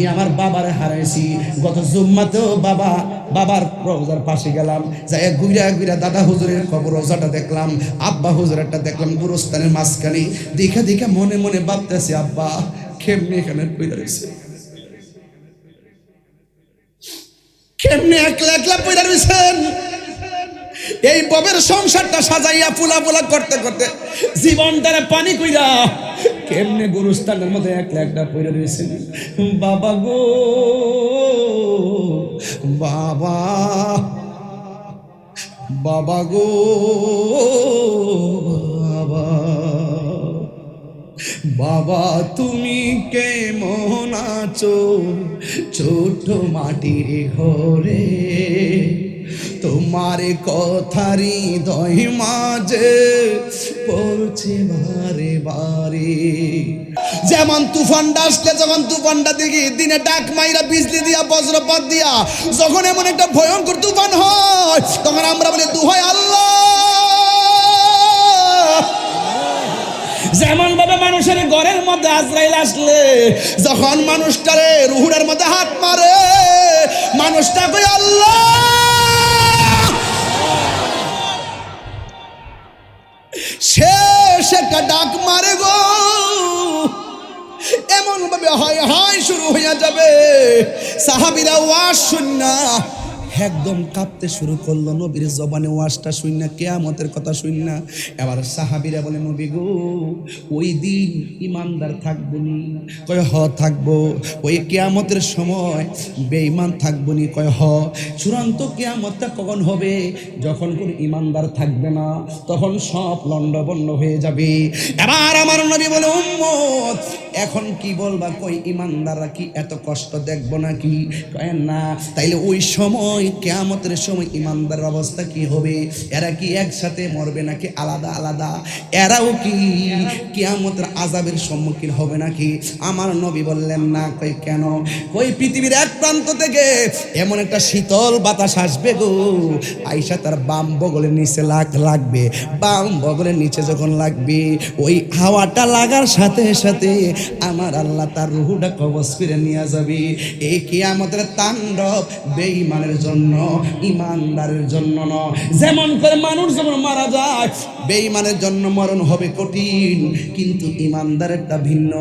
আমি আমার বাবারে হারাইছি। গত জুম্মাতেও বাবার রোজার পাশে গেলাম, যাই ঘুরা ঘুরা দাদা হুজুরের কবর রোজাটা দেখলাম, আব্বা হুজুরেরটা দেখলাম গুরুস্থানের মাঝখানে। দেখে দেখে মনে মনে ভাবতেছি আব্বা কেমনে এখানে পড়ে রয়েছে, কেমনে একলা একলা পড়ে রয়েছেন। এই ববের সংসারটা সাজাইয়া ফুলা ফুলা করতে করতে জীবনটারে পানি কইরা কেমনে গুরুস্থানের মধ্যে একলা একলা পড়ে রয়েছেন। বাবা গো বাবা, বাবা গো বাবা, বাবা তুমি কেমন আছো ছোট মাটির ঘরে, তোমার কথারি হৃদয় মাঝে পড়ছে বারে বারে। যেমন তুফানটা আসলে, যখন তুফানটা দেখি দিনে ডাক মাইরা বিজলি দিয়া বজ্রপাত দিয়া যখন এমন একটা ভয়ঙ্কর তুফান হয়, তখন আমরা বলি দোহাই আল্লাহ। যেমন ভাবে মানুষের ঘরের মধ্যে আজরাইল আসলে যখন মানুষটারে রুহুরের মধ্যে হাত মারে, মানুষটা কই আল্লাহ। শেষ একটা ডাক মারে গো, এমন ভাবে হায় হায় শুরু হইয়া যাবে। সাহাবীরা ওয়াজ শুননা একদম কাঁপতে শুরু করলো, নবীর জবানে ওয়াজটা শুননা, কিয়ামতের কথা শুননা। এবার সাহাবীরা বলে নবী গো ওই দিন ইমানদার থাকবো নি? কয় হ থাকবো। ওই কিয়ামতের সময় বেঈমান থাকবো নি? কয় হ। চূড়ান্ত কিয়ামতটা কখন হবে? যখন কোন ইমানদার থাকবে না, তখন সব লন্ডভন্ড হয়ে যাবে। এবার আমার নবী বলে উম্মত এখন কি বলবা? কই ইমানদাররা কি এত কষ্ট দেখবো নাকি? কয় না। তাইলে ওই সময় কিয়ামতের সময় ইমানদারের অবস্থা কি হবে? এরা কি একসাথে মরবে নাকি আলাদা আলাদা? এরাও কি কিয়ামতের আযাবের সম্মুখীন হবে নাকি? আমার নবী বললেন না। কই কেন? কই পৃথিবীর এক প্রান্ত থেকে এমন একটা শীতল বাতাস আসবে গো, আয়েশা তার বাম বগলের নিচে লাগবে। বাম বগলের নিচে যখন লাগবে, ওই হাওয়াটা লাগার সাথে সাথে আমার আল্লাহ তার রূহটা কবজ করে নিয়ে যাবে। এই কিয়ামতের তাণ্ডব বেঈমানের জন্য, ইমানদারের জন্য নয়। যেমন করে মানুষ যখন মারা যায়, বেঈমানের জন্য মরণ হবে কঠিন, কিন্তু ইমানদারেরটা ভিন্ন।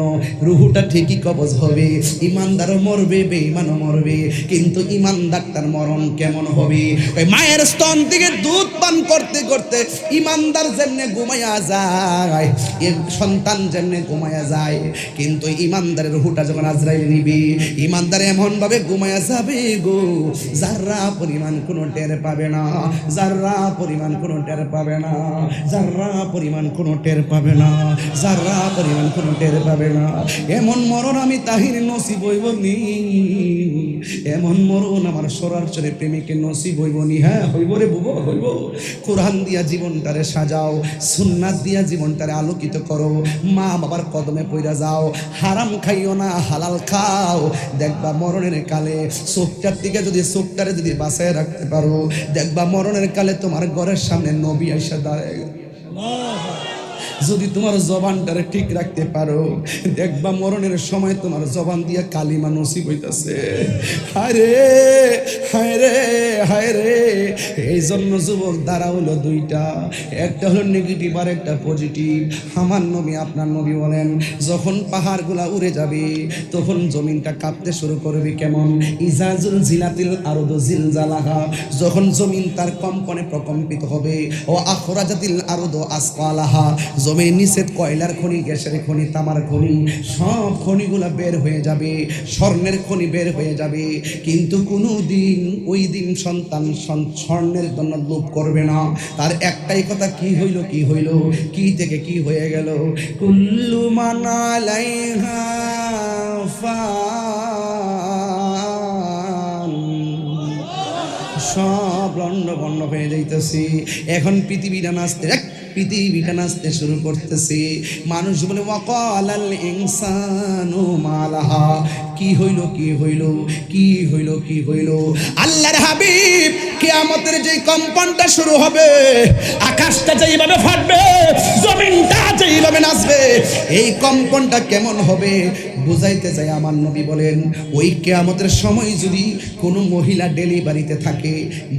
রূহটা ঠিকই কবজ হবে, ইমানদারও মরবে বেঈমানও মরবে, কিন্তু ইমানদারটার মরণ কেমন হবে? ওই মায়ের স্তন থেকে দুধ পান করতে করতে ইমানদার যেমনে ঘুমাইয়া যায়, এর সন্তান যেমনে ঘুমাইয়া যায়, কিন্তু ইমানদারের রূহটা যখন আজরাইল নিবে, ইমানদার এমন ভাবে ঘুমাইয়া যাবে গো, যারা পরিমাণ কোনো টের পাবে না, যারা পরিমাণ কোনো টের পাবে না, যারা পরিমাণ কোনো টের পাবে না, যারা পরিমাণ কোনো টের পাবে না। এমন মরণ আমি তাহির নসিব হইব নি, এমন মরণ আমার সরাসরি প্রেমিকের নসিব হইব নি। হ্যাঁ হইব রে বুবো, হইব। কোরআন দিয়া জীবনটারে সাজাও, সুন্নাত দিয়া জীবনটারে আলোকিত করো, মা বাবার কদমে পইরা যাও, হারাম খাইও না, হালাল খাও। দেখবা মরণের কালে চোখটার দিকে যদি চোখটারে যদি বাঁচায় রাখতে পারো, দেখবা মরণের কালে তোমার ঘরের সামনে নবী আইসা দাঁড়ায়। যদি তোমার জবানটারে ঠিক রাখতে পারো, দেখবা মরণের সময় তোমার জবান দিয়া কালিমা নসিব হইতাছে। হায় রে হায় রে হায় রে। এই জন্য যুবক দ্বারা হলো দুইটা, একটা হলো নেগেটিভ আর একটা পজিটিভ। আমার নবী আপনার নবী বলেন যখন পাহাড়গুলা উড়ে যাবে, তখন জমিনটা কাঁপতে শুরু করবে। কেমন? ইজাজুল জিলাতিল আরদু জিলজালাহা, যখন জমিন তার কম্পনে প্রকম্পিত হবে। ও আখরাজাতিল আরদু আসকালাহা, জমির নিচে কয়লার খনি, গ্যাসের খনি, তামার খনি, সব খনিগুলা বের হয়ে যাবে, স্বর্ণের খনি বের হয়ে যাবে। কিন্তু কোনো দিন ওই দিন সন্তান স্বর্ণের জন্য লোভ করবে না। তার একটাই কথা, কি হইল কি হইল, কি থেকে কি হয়ে গেল। কুল্লু মান আলাইহা ফান, সব লন্ড বন্ড হয়ে যাইতেছি। এখন পৃথিবীটা নাচতে পৃথিবীটা নাচতে শুরু করতেছে। মানুষ বলে ওয়াকালাল ইনসানু মালাহা, কি হইল কি হইল কি হইল কি হইল। আল্লাহর হাবিব, কিয়ামতের যে কম্পনটা শুরু হবে, আকাশটা যেইভাবে ফাটবে, জমিনটা যেইভাবে নাচবে, এই কম্পনটা কেমন হবে বুঝাইতে চাই। আমার নবী বলেন, ওই কিয়ামতের সময় যদি কোনো মহিলা ডেলিভারিতে থাকে,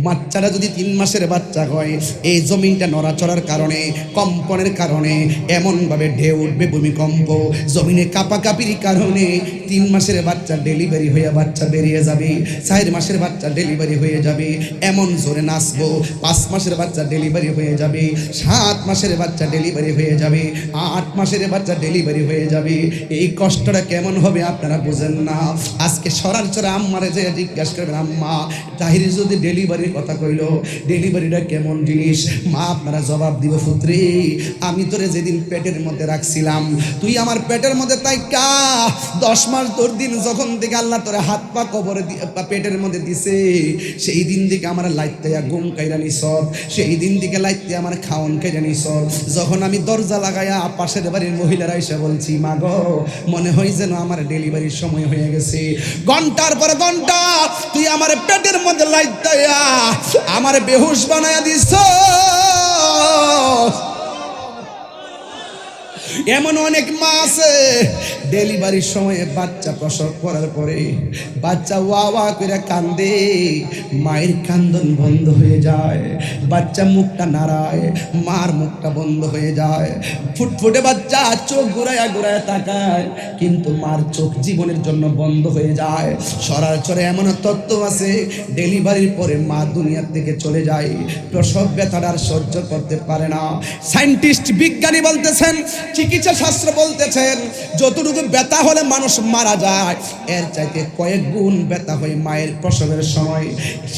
বাচ্চারা যদি 3 মাসের বাচ্চা হয়, এই জমিনটা নড়াচড়ার কারণে, কম্পনের কারণে এমনভাবে ঢেউ উঠবে, ভূমিকম্প, জমিনে কাঁপাকাঁপির কারণে 3 মাসের বাচ্চা ডেলিভারি হয়ে বাচ্চা বেরিয়ে যাবে, 4 মাসের বাচ্চা ডেলিভারি হয়ে যাবে, এমন জোরে নাচবো। 5 মাসের বাচ্চা ডেলিভারি হয়ে যাবে, 7 মাসের বাচ্চা ডেলিভারি হয়ে যাবে, 8 মাসের বাচ্চা ডেলিভারি হয়ে যাবে। এই কষ্টটা কেমন হবে আপনারা বুঝেন না। আজকে সরাসরি আম্মারে যে জিজ্ঞাসা করবেন, আম্মা তাহির যদি ডেলিভারির কথা কইলো, ডেলিভারিটা কেমন জিনিস? মা আপনারা জবাব দিব, পুত্রে আমি তোরে যেদিন পেটের মধ্যে রাখছিলাম, তুই আমার পেটের মধ্যে তাইকা 10 মাস তোর দিন যখন থেকে আল্লাহ তোরে হাত পা কবরে পেটের মধ্যে দিছে, সেই দিন থেকে আমার লাইতে ঘুম কাইরা নিছর, সেই দিন থেকে লাইতে আমার খাওন কাইরা নিছর। যখন আমি দরজা লাগাইয়া পাশের বাড়ির মহিলারা এসে বলছি, মা গো মনে হয় যেন আমার ডেলিভারির সময় হয়ে গেছে, ঘন্টার পর ঘন্টা তুই আমার পেটের মধ্যে লাইতে আমার বেহুশ বানায়া দিছ। এমন অনেক মা আছে ডেলিভারির সময়ে বাচ্চা প্রসব করার পরে বাচ্চা ওয়া ওয়া করে কান্দে, মায়ের কান্দন বন্ধ হয়ে যায়, বাচ্চা মুখটা নাড়ায়, মার মুখটা বন্ধ হয়ে যায়, ফুটফুটে বাচ্চা চোখ ঘুরায়া ঘুরায়া তাকায়, কিন্তু মার চোখ জীবনের জন্য বন্ধ হয়ে যায়। সরাসরি এমন তত্ত্ব আছে, ডেলিভারির পরে মা দুনিয়ার থেকে চলে যায়, প্রসব ব্যথাটা আর সহ্য করতে পারে না। সায়েন্টিস্ট বিজ্ঞানী বলতেছেন, চিকিৎসা শাস্ত্র বলতেছেন, যতটুকু ব্যথা হলে মানুষ মারা যায়, এর চাইতে কয়েক গুণ ব্যথা হয় মায়ের প্রসবের সময়।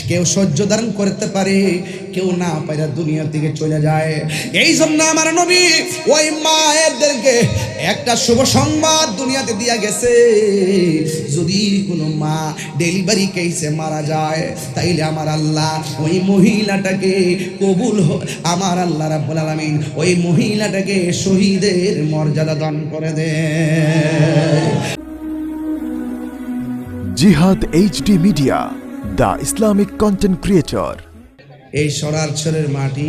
কেউ সহ্য ধারণ করতে পারে, কেউ না পারে দুনিয়া থেকে চলে যায়। এই জন্য আমার নবী ওই মায়েরদেরকে একটা শুভ সংবাদ দুনিয়াতে দিয়া গেছে, যদি কোনো মা ডেলিভারি কেসে মারা যায়, তাইলে আমার আল্লাহ ওই মহিলাটাকে কবুল, আমার আল্লাহ রাব্বুল আলামিন ওই মহিলাটাকে শহীদের মর্যাদা দান করে দেয়। জিহাদ HD media, the Islamic content creator. এই সরারছড়ের মাটি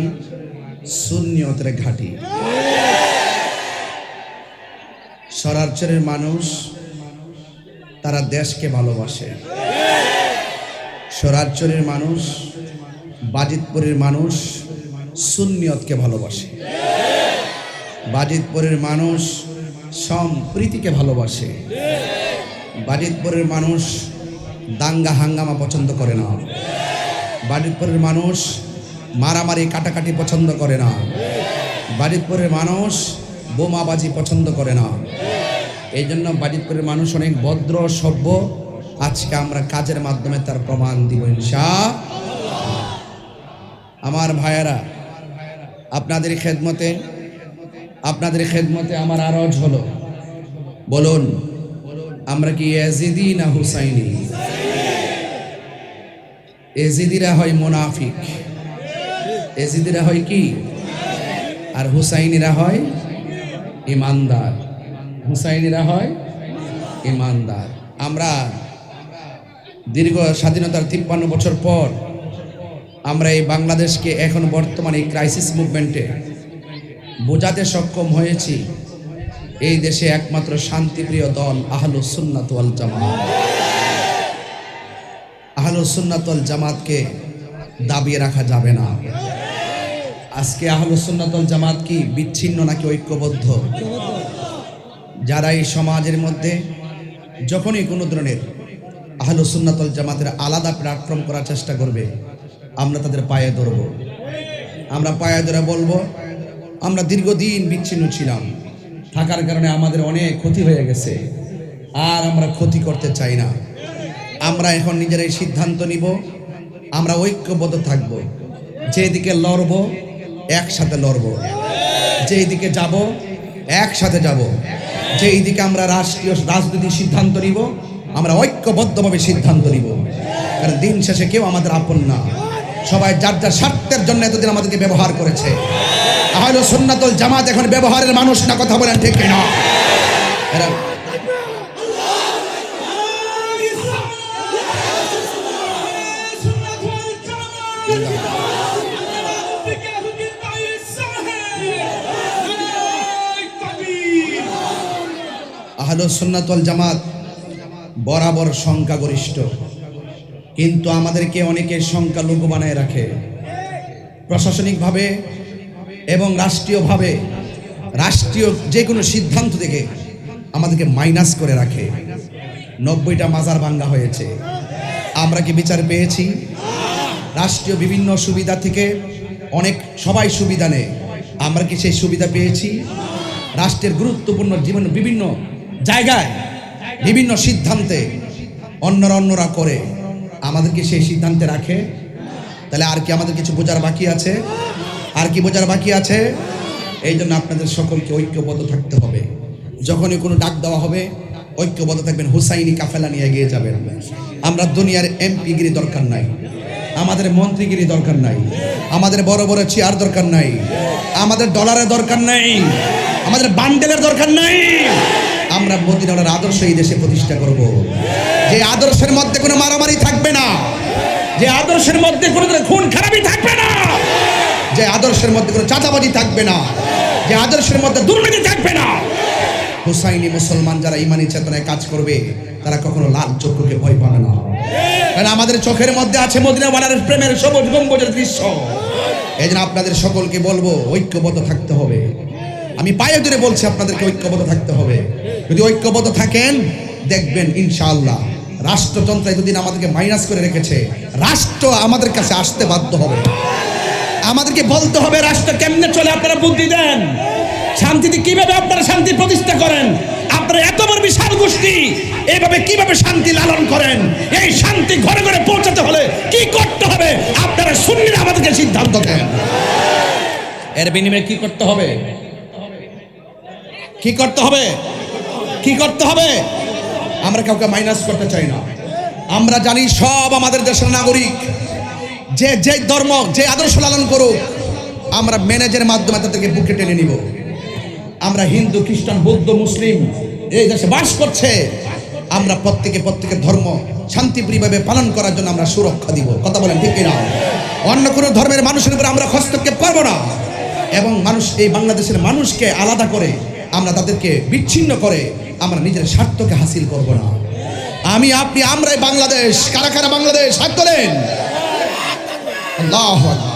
সুন্নিয়তের ঘাঁটি। সরারছড়ের মানুষ তারা দেশকে ভালোবাসে। সরারছড়ের মানুষ, বাজিতপুরের মানুষ সুন্নিয়তকে ভালোবাসে। বাজিতপুরের মানুষ সম্প্রীতিকে ভালোবাসে। বাজিতপুরের মানুষ দাঙ্গা হাঙ্গামা পছন্দ করে না। বাজিতপুরের মানুষ মারামারি কাটাকাটি পছন্দ করে না। বাজিতপুরের মানুষ বোমাবাজি পছন্দ করে না। এই জন্য বাজিতপুরের মানুষ অনেক ভদ্র সভ্য। আজকে আমরা কাজের মাধ্যমে তার প্রমাণ দিব ইনশাআল্লাহ। আমার ভাইয়েরা, আপনাদের খেদমতে আমার আরজ হলো, বলুন আমরা কি ইয়াজিদি না হুসাইনি? ইয়াজিদিরা হয় মুনাফিক, ইয়াজিদিরা হয় কি, আর হুসাইনিরা হয় ইমানদার। হুসাইনিরা হয় ইমানদার। আমরা দীর্ঘ স্বাধীনতার 53 বছর পর আমরা এই বাংলাদেশকে এখন বর্তমানে এই ক্রাইসিস মুভমেন্টে বোঝাতে সক্ষম হয়েছি, এই দেশে একমাত্র শান্তিপ্রিয় দল আহলুস সুন্নাত ওয়াল জামাত। আহলুস সুন্নাত ওয়াল জামাতকে দাবিয়ে রাখা যাবে না। আজকে আহলুস সুন্নাত ওয়াল জামাত কি বিচ্ছিন্ন নাকি ঐক্যবদ্ধ? যারা এই সমাজের মধ্যে যখনই কোনো ধরনের আহলুস সুন্নাত ওয়াল জামাতের আলাদা প্ল্যাটফর্ম করার চেষ্টা করবে, আমরা তাদের পায়ে ধরব। আমরা পায়ে ধরে বলবো, আমরা দীর্ঘদিন বিচ্ছিন্ন ছিলাম, থাকার কারণে আমাদের অনেক ক্ষতি হয়ে গেছে, আর আমরা ক্ষতি করতে চাই না। আমরা এখন নিজেরাই সিদ্ধান্ত নিব, আমরা ঐক্যবদ্ধ থাকব। যেদিকে লড়ব একসাথে লড়ব, যেই দিকে যাব একসাথে যাব, যেই দিকে আমরা রাজনৈতিক সিদ্ধান্ত নিব আমরা ঐক্যবদ্ধভাবে সিদ্ধান্ত নিব। কারণ দিন শেষে কেউ আমাদের আপন না, সবাই যার যার স্বার্থের জন্য এতদিন আমাদেরকে ব্যবহার করেছে। আহলে সুন্নাতুল জামাত এখন ব্যবহারের মানুষ না, কথা বলেন ঠিক কিনা? এরা আহলে সুন্নাতুল জামাত বরাবর সংখ্যাগরিষ্ঠ, কিন্তু আমাদেরকে অনেকে সংখ্যালঘু বানায় রাখে। প্রশাসনিকভাবে এবং রাষ্ট্রীয়ভাবে রাষ্ট্রীয় যে কোনো সিদ্ধান্ত থেকে আমাদেরকে মাইনাস করে রাখে। 90টা মাজার ভাঙ্গা হয়েছে, আমরা কি বিচার পেয়েছি? রাষ্ট্রীয় বিভিন্ন সুবিধা থেকে অনেক সবাই সুবিধা নেয়, আমরা কি সেই সুবিধা পেয়েছি? রাষ্ট্রের গুরুত্বপূর্ণ জীবন বিভিন্ন জায়গায় বিভিন্ন সিদ্ধান্তে অন্যরা করে, আমাদেরকে সেই সিদ্ধান্তে রাখে। তাহলে আর কি আমাদের কিছু বোঝার বাকি আছে? আর কি বোঝার বাকি আছে? এই জন্য আপনাদের সকলকে ঐক্যবদ্ধ থাকতে হবে। যখনই কোনো ডাক দেওয়া হবে ঐক্যবদ্ধ থাকবেন, হুসাইনি কাফেলা নিয়ে এগিয়ে যাবেন। আমরা দুনিয়ার এমপিগিরি দরকার নাই, আমাদের মন্ত্রীগিরি দরকার নাই, আমাদের বড় বড় চেয়ার দরকার নাই, আমাদের ডলারের দরকার নাই, আমাদের বান্ডেলের দরকার নাই। আমরা মদিনার আদর্শ এই দেশে প্রতিষ্ঠা করব, যে আদর্শের মধ্যে কোনো মারামারি থাকবে না, যে আদর্শের মধ্যে কোনো খুন খারাপি থাকবে না, যে আদর্শের মধ্যে কোনো চাঁদাবাজি থাকবে না, যে আদর্শের মধ্যে দুর্নীতি থাকবে না। হুসাইনি মুসলমান যারা ইমানি চেতনায় কাজ করবে তারা কখনো লাল চক্ষুকে ভয় পাবে না, কারণ আমাদের চোখের মধ্যে আছে মদিনাওয়ালার প্রেমের সবুজ গম্বুজের দৃশ্য। এই জন্য আপনাদের সকলকে বলবো ঐক্যবদ্ধ থাকতে হবে। আমি পায়ে ধরে বলছি আপনাদেরকে ঐক্যবদ্ধ থাকতে হবে। যদি ঐক্যবদ্ধ থাকেন দেখবেন ইনশাআল্লাহ রাষ্ট্রযন্ত্র এতদিন আমাদেরকে মাইনাস করে রেখেছে, রাষ্ট্র আমাদের কাছে আসতে বাধ্য হবে। আমাদেরকে বলতে হবে রাষ্ট্র কেমনে চলে, আপনারা বুদ্ধি দেন। শান্তিতে কিভাবে আপনারা শান্তি প্রতিষ্ঠা করেন, আপনারা এত বড় বিশাল গোষ্ঠী এইভাবে কিভাবে শান্তি লালন করেন, এই শান্তি ঘরে ঘরে পৌঁছাতে হলে কি করতে হবে আপনারা সুন্নিরা আমাদেরকে সিদ্ধান্ত দেন। এর বিনিময়ে কি করতে হবে? কি করতে হবে? কি করতে হবে? আমরা কাউকে মাইনাস করতে চাই না। আমরা জানি সব আমাদের দেশের নাগরিক, যে যে ধর্ম যে আদর্শ লালন করুক আমরা ম্যানেজের মাধ্যমে তাদেরকে বুকে টেনে নিব। আমরা হিন্দু খ্রিস্টান বৌদ্ধ মুসলিম এই দেশে বাস করছে, আমরা প্রত্যেকের ধর্ম শান্তিপ্রিয়ভাবে পালন করার জন্য আমরা সুরক্ষা দিব। কথা বলেন ঠিক কিনা? অন্য কোনো ধর্মের মানুষের উপর আমরা হস্তক্ষেপ করব না, এবং মানুষ এই বাংলাদেশের মানুষকে আলাদা করে আমরা তাদেরকে বিচ্ছিন্ন করে আমরা নিজের স্বার্থকে হাসিল করব না। আমি আপনি আমরাই বাংলাদেশ। কারা কারা বাংলাদেশ হাত তোলেন। আল্লাহু আকবার।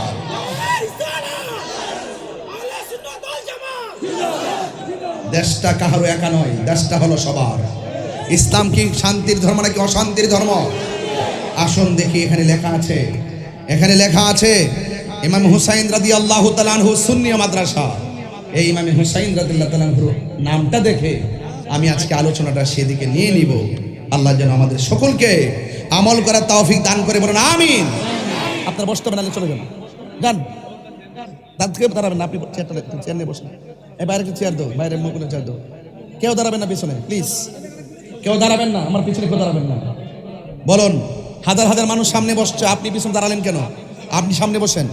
দেশটা কাহারও একা নয়, দেশটা হলো সবার। ইসলাম কি শান্তির ধর্ম নাকি অশান্তির ধর্ম? আসুন দেখি, এখানে লেখা আছে, এখানে লেখা আছে ইমাম হুসাইন রাদিয়াল্লাহু তাআলা আনহু সুন্নি মাদ্রাসা। এই ইমাম হুসাইন রাদিয়াল্লাহু তাআলা আনহু নামটা দেখে আমি আজকে আলোচনাটা সেদিকে নিয়ে নিব। আল্লাহ যেন আমাদের সকলকে আমল করার তৌফিক দান করে, বলুন আমিন। আপনারা বসতে হবে, নাহলে চলে যান, যান দাঁত থেকে দাঁড়াবেন না। আপনি চেয়ার নিয়ে বসেন। এই বাইরে চেয়ার দাও, বাইরে মুখগুলো চেয়ার দাও। কেউ দাঁড়াবেন না পিছনে, প্লিজ কেউ দাঁড়াবেন না, আমার পিছনে কেউ দাঁড়াবেন না। বলুন, হাজার হাজার মানুষ সামনে বসছে, আপনি পিছনে দাঁড়ালেন কেন? আপনি সামনে বসেন।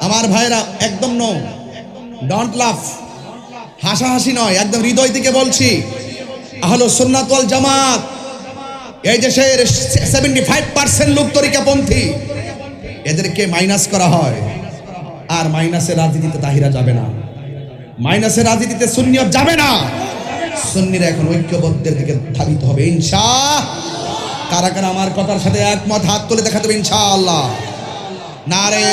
আমার ভাইয়েরা একদম নো, ডোন্ট লাফ, হাসাহাসি নয়, একদম হৃদয় থেকে বলছি। আহলে সুন্নাত ওয়াল জামাত এই দেশের 75% লোক তরিকাপন্থী, এদেরকে মাইনাস করা হয়। আর মাইনাসের রাজনীতিতে তাহিরা যাবে না, মাইনাসের রাজনীতিতে সুন্নিয়ত যাবে না। সুন্নিরা এখন ঐক্যবদ্ধের দিকে ধাবিত হবে ইনশাআল্লাহ। কারা কারা আমার কথার সাথে একমত হাত তুলে দেখাতে হবে ইনশাআল্লাহ। নারে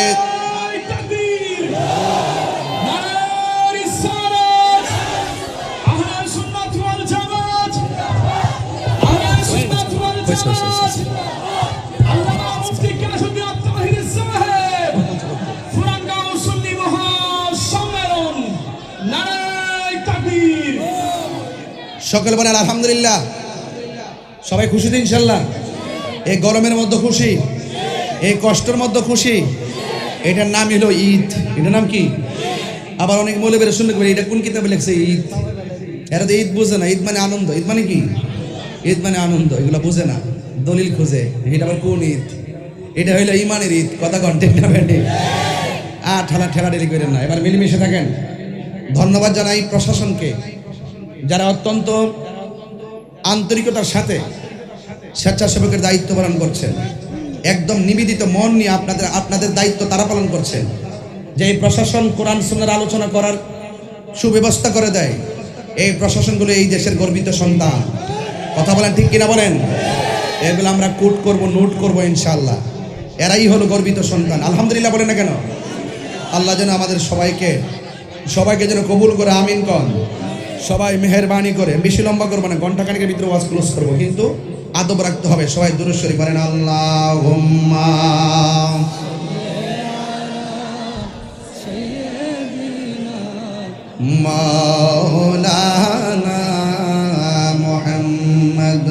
সকল বলেন আলহামদুলিল্লাহ। সবাই খুশি তো ইনশাল্লাহ? এই গরমের মধ্যে খুশি, এই কষ্টের মধ্যে খুশি। এটার নাম হলো ঈদ। এটার নাম কি? আবার অনেক মৌলবীরা শুনতে পারে এটা কোন কিতাবে লেখছে ঈদ। এরা তো ঈদ বুঝে না। ঈদ মানে আনন্দ। ঈদ মানে কি? ঈদ মানে আনন্দ, এগুলো বুঝে না, দলিল খুঁজে এটা আবার কোন ঈদ, এটা হইলো ইমানের ঈদ। কথা কন্টেন্ট না বেটে ঠেলা ঠেলা ডেলি করেন না, এবার মিলেমিশে থাকেন। ধন্যবাদ জানাই প্রশাসনকে, যারা অত্যন্ত আন্তরিকতার সাথে স্বেচ্ছাসেবকের দায়িত্ব পালন করছেন। একদম নিবেদিত মন নিয়ে আপনাদের দায়িত্ব তারা পালন করছেন। যে এই প্রশাসন কোরআন সুন্নাহর আলোচনা করার সুব্যবস্থা করে দেয়, এই প্রশাসনগুলো এই দেশের গর্বিত সন্তান। কথা বলেন ঠিক কিনা বলেন? এগুলো আমরা কোট করব, নোট করব ইনশাআল্লাহ। এরাই হলো গর্বিত সন্তান। আলহামদুলিল্লাহ বলেন না কেন? আল্লাহ যেন আমাদের সবাইকে যেন কবুল করে, আমিন কন। সবাই মেহেরবানি করে, বেশি লম্বা করবো না, ঘন্টা খানেকের ভিতরে ওয়াজ ক্লোজ করবো, কিন্তু আদব রাখতে হবে। সবাই দুরূদ শরীফ পড়েন, আল্লাহুম্মা মাওলানা মুহাম্মদ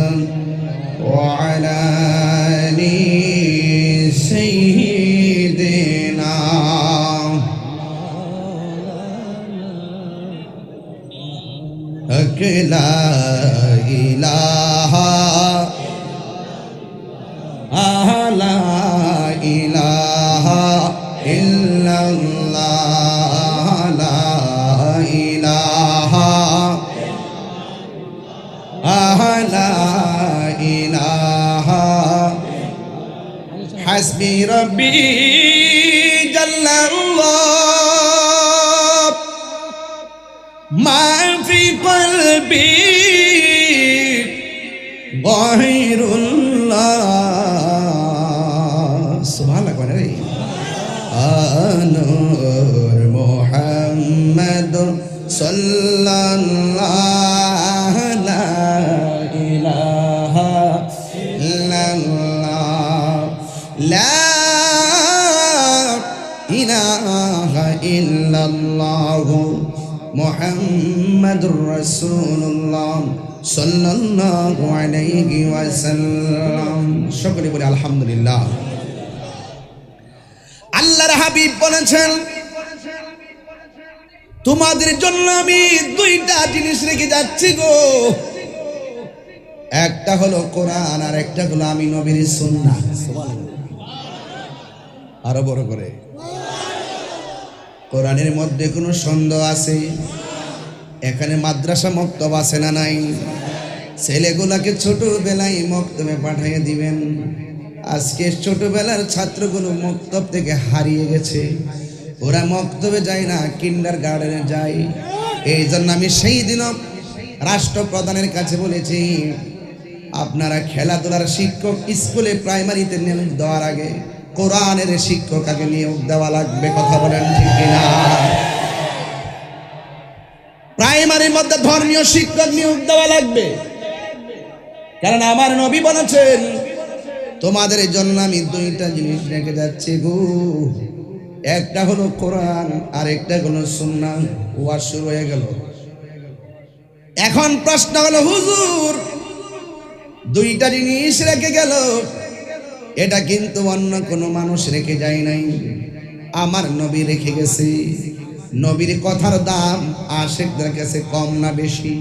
ওয়া আলা আলি সাইয়্যিদিনা লা ইলাহা লা ইলাহা ইল্লাল্লাহ লা ইলাহা লা ইলাহা হাসবি রাব্বি জাল্লাল্লাহ মা ফি কলবি গায়রুল্লাহ। সুবহানাল্লাহ কোন রে আনুর মুহাম্মদ সাল্লাল্লাহু লা ইলাহা ইল্লাল্লাহ লা ইলাহা ইল্লাল্লাহ মুহাম্মাদুর রাসূলুল্লাহ সাল্লাল্লাহু আলাইহি ওয়াসাল্লাম। সকলে বলে আলহামদুলিল্লাহ। আল্লাহর হাবিব বলেছেন, তোমাদের জন্য আমি দুইটা জিনিস রেখে যাচ্ছি গো, একটা হলো কোরআন আর একটা হলো আমি নবীর সুন্নাহ। আরো বড় করে, কোরআনের মধ্যে কোনো সন্দেহ আছে? এখানে মাদ্রাসা মক্তব আছে না নাই? ছেলেগুলাকে ছোটবেলায় মক্তবে পাঠিয়ে দিবেন। আজকে ছোটবেলার ছাত্রগুলো মক্তব থেকে হারিয়ে গেছে, ওরা মক্তবে যায় না, কিন্ডার গার্ডেনে যায়। এই জন্য আমি সেই দিন রাষ্ট্রপ্রধানের কাছে বলেছি, আপনারা খেলাধুলার শিক্ষক স্কুলে প্রাইমারিতে নিয়োগ দেওয়ার আগে কোরআনের শিক্ষক আগে নিয়োগ দেওয়া লাগবে। কথা বলেন ঠিক কিনা? প্রাইমারির মধ্যে ধর্মীয় শিক্ষক নিয়োগ দেওয়া লাগবে, কারণ আমার নবী বলেছেন, তোমাদের জন্য আমি দুইটা জিনিস রেখে যাচ্ছি গো, একটা হলো কোরআন আর একটা হলো সুন্নাহ। ওয়াজ শুরু হয়ে গেল। এখন প্রশ্ন হলো, হুজুর দুইটা জিনিস রেখে গেল, এটা কিন্তু অন্য কোনো মানুষ রেখে যায় নাই, আমার নবী রেখে গেছে। নবীর কথার দাম আশিকদের কাছে কম না বেশি?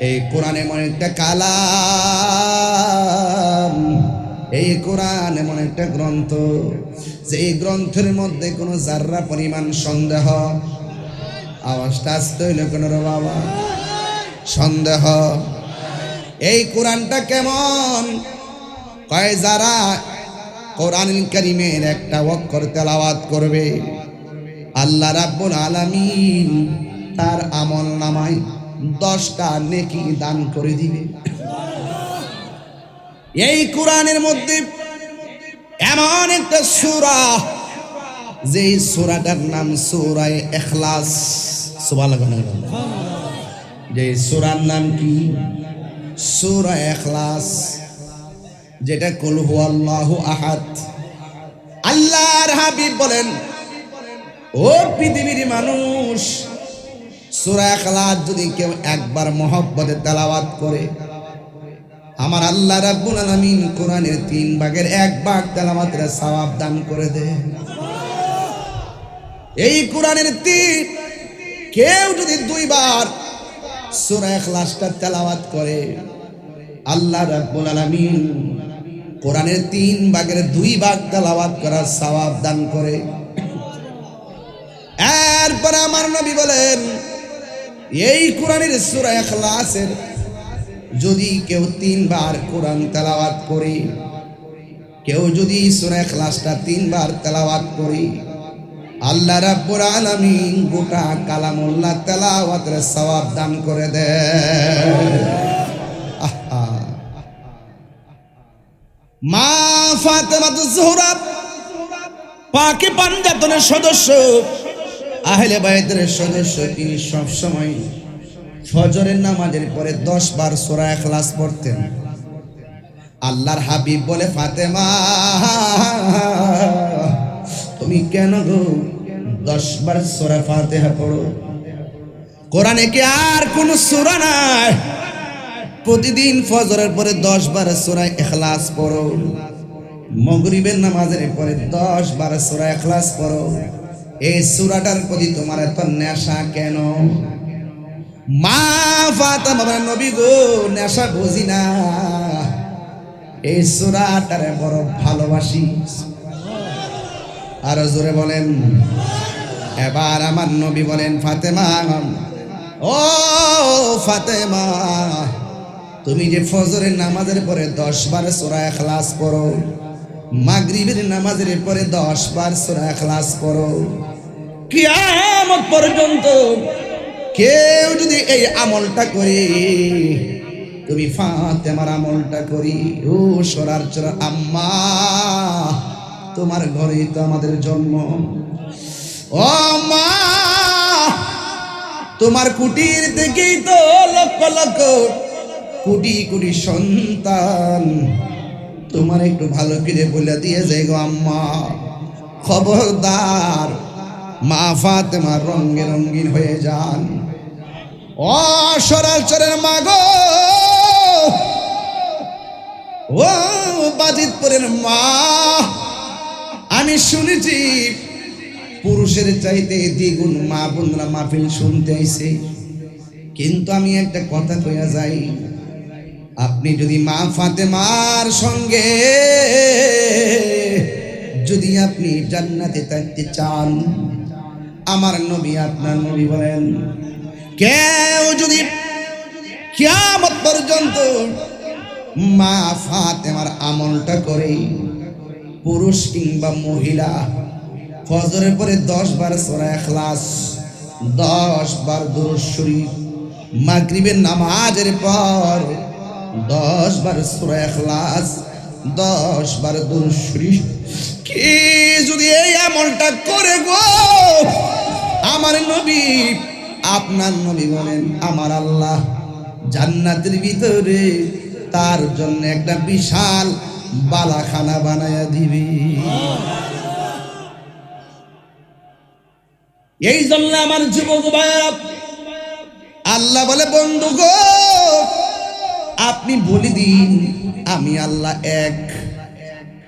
এই কোরআন এমন একটা কালাম, এই কোরআন এমন একটা গ্রন্থ, যে এই গ্রন্থের মধ্যে কোনো জাররা পরিমাণ সন্দেহ, আওয়াজটা আসতে হইল কেন রে বাবা, সন্দেহ। এই কোরআনটা কেমন? কয় যারা কোরআনুল কারীমের একটা অক্ষর তেলাওয়াত করবে, আল্লাহ রাব্বুল আলামিন তার আমল নামায় 10টা নেকি দান করে দিবে। এই কোরআনের মধ্যে এমন একটা সূরা, যে সূরাটার নাম সূরা ইখলাস। সুবহানাল্লাহ। যে সূরার নাম কি? সূরা ইখলাস, যেটা কুল হুয়াল্লাহু আহাদ। আল্লাহর হাবিব বলেন, ও পৃথিবীর মানুষ, সূরা ইখলাস যদি কেউ একবার মহব্বতে তেলাওয়াত করে, আমার আল্লাহ রাব্বুল আলামিন কোরআনের 3 ভাগের 1 ভাগ তেলাওয়াতের সওয়াব দান করে দেয়। এই কোরআনের কেউ যদি 2 বার সূরা ইখলাসটা তেলাওয়াত করে, আল্লাহ রাব্বুল আলামিন কোরআনের 3 ভাগের 2 ভাগ তেলাওয়াত করার সওয়াব দান করে। এরপরে আমার নবী বলেন, এই কোরআনের সূরা ইখলাসের যদি কেউ 3 বার কোরআন তেলাওয়াত করে, কেউ যদি সূরা ইখলাসটা 3 বার তেলাওয়াত করে, আল্লাহ রাব্বুল আলামিন গোটা কালামুল্লাহ তেলাওয়াতের সওয়াব দান করে দেয়। মা ফাতেমাতুজ জোহরা পাকে পাঞ্জাতনের সদস্য, আহলে বাইতের সদস্য, তিনি সব সময় ফজরের নামাজের পরে 10 বার সূরা ইখলাস পড়তেন। আল্লাহর হাবিব বলে, ফাতেমা তুমি কেন গো 10 বার সূরা ফাতিহা পড়ো? কোরআনে কি আর কোন সূরা নাই? প্রতিদিন ফজরের পরে 10 বার সূরা ইখলাস পড়ো, মাগরিবের নামাজের পরে 10 বার সূরা ইখলাস পড়ো। এই সূরাটার প্রতি তোমার এত নেশা কেন? মা ফাতেমা বলেন, নবী গো নেশা বুঝি না, এই সূরাটারে বড় ভালোবাসি। আর জোরে বলেন। এবার আমার নবী বলেন, ফাতেমা, ও ফাতেমা, তুমি যে ফজরের নামাজের পরে 10 বার সূরা ইখলাস পড়ো, মাগরিবের নামাজের পরে 10 বার সূরা ইখলাস পড়ো, কিয়ামত পর্যন্ত কেউ যদি এই আমলটা করে, তুমি ফাতেমার আমলটা করি, ও সরার চরা আম্মা, তোমার ঘরেই তো আমাদের জন্ম, ও মা, তোমার কুটির থেকেই তো লক্ষ লক্ষ কোটি কোটি সন্তান, তোমার একটু ভালো করে বলে দিয়ে যাই গো আম্মা, খবরদার মা ফাতেমা রঙে রঙিন হয়ে যান। ও সরাসরের মা গো, ও বাজিতপুরের মা, আমি শুনেছি পুরুষের চাইতে দ্বিগুণ মা বোনরা মাহফিল শুনতে আইছে, কিন্তু আমি একটা কথা কইয়া যাই, আপনি যদি মা ফাতেমার সঙ্গে যদি আপনি জান্নাতে থাকতে চান, আমার নবী আপনার নবী বলেন, কেউ যদি কিয়ামত পর্যন্ত মা ফাতেমার আমলটা করে, পুরুষ কিংবা মহিলা, ফজরের পরে 10 বার সূরা ইখলাস, 10 বার দুরূদ শরীফ, মাগরিবের নামাজের পর 10 বার সূরা ইখলাস, 10 বার দুরূদ শরীফ, কি যদি এই আমলটা করে গো, আমার নবী আপনার নবী বলেন, আমার আল্লাহ জান্নাতের ভিতরে তার জন্য একটা বিশাল বালাখানা বানায়া দিবে। এই জন্য আমার যুবক ভাইরা, আল্লাহ বলে, বন্ধু গো, আপনি বলে দিন আমি আল্লাহ এক।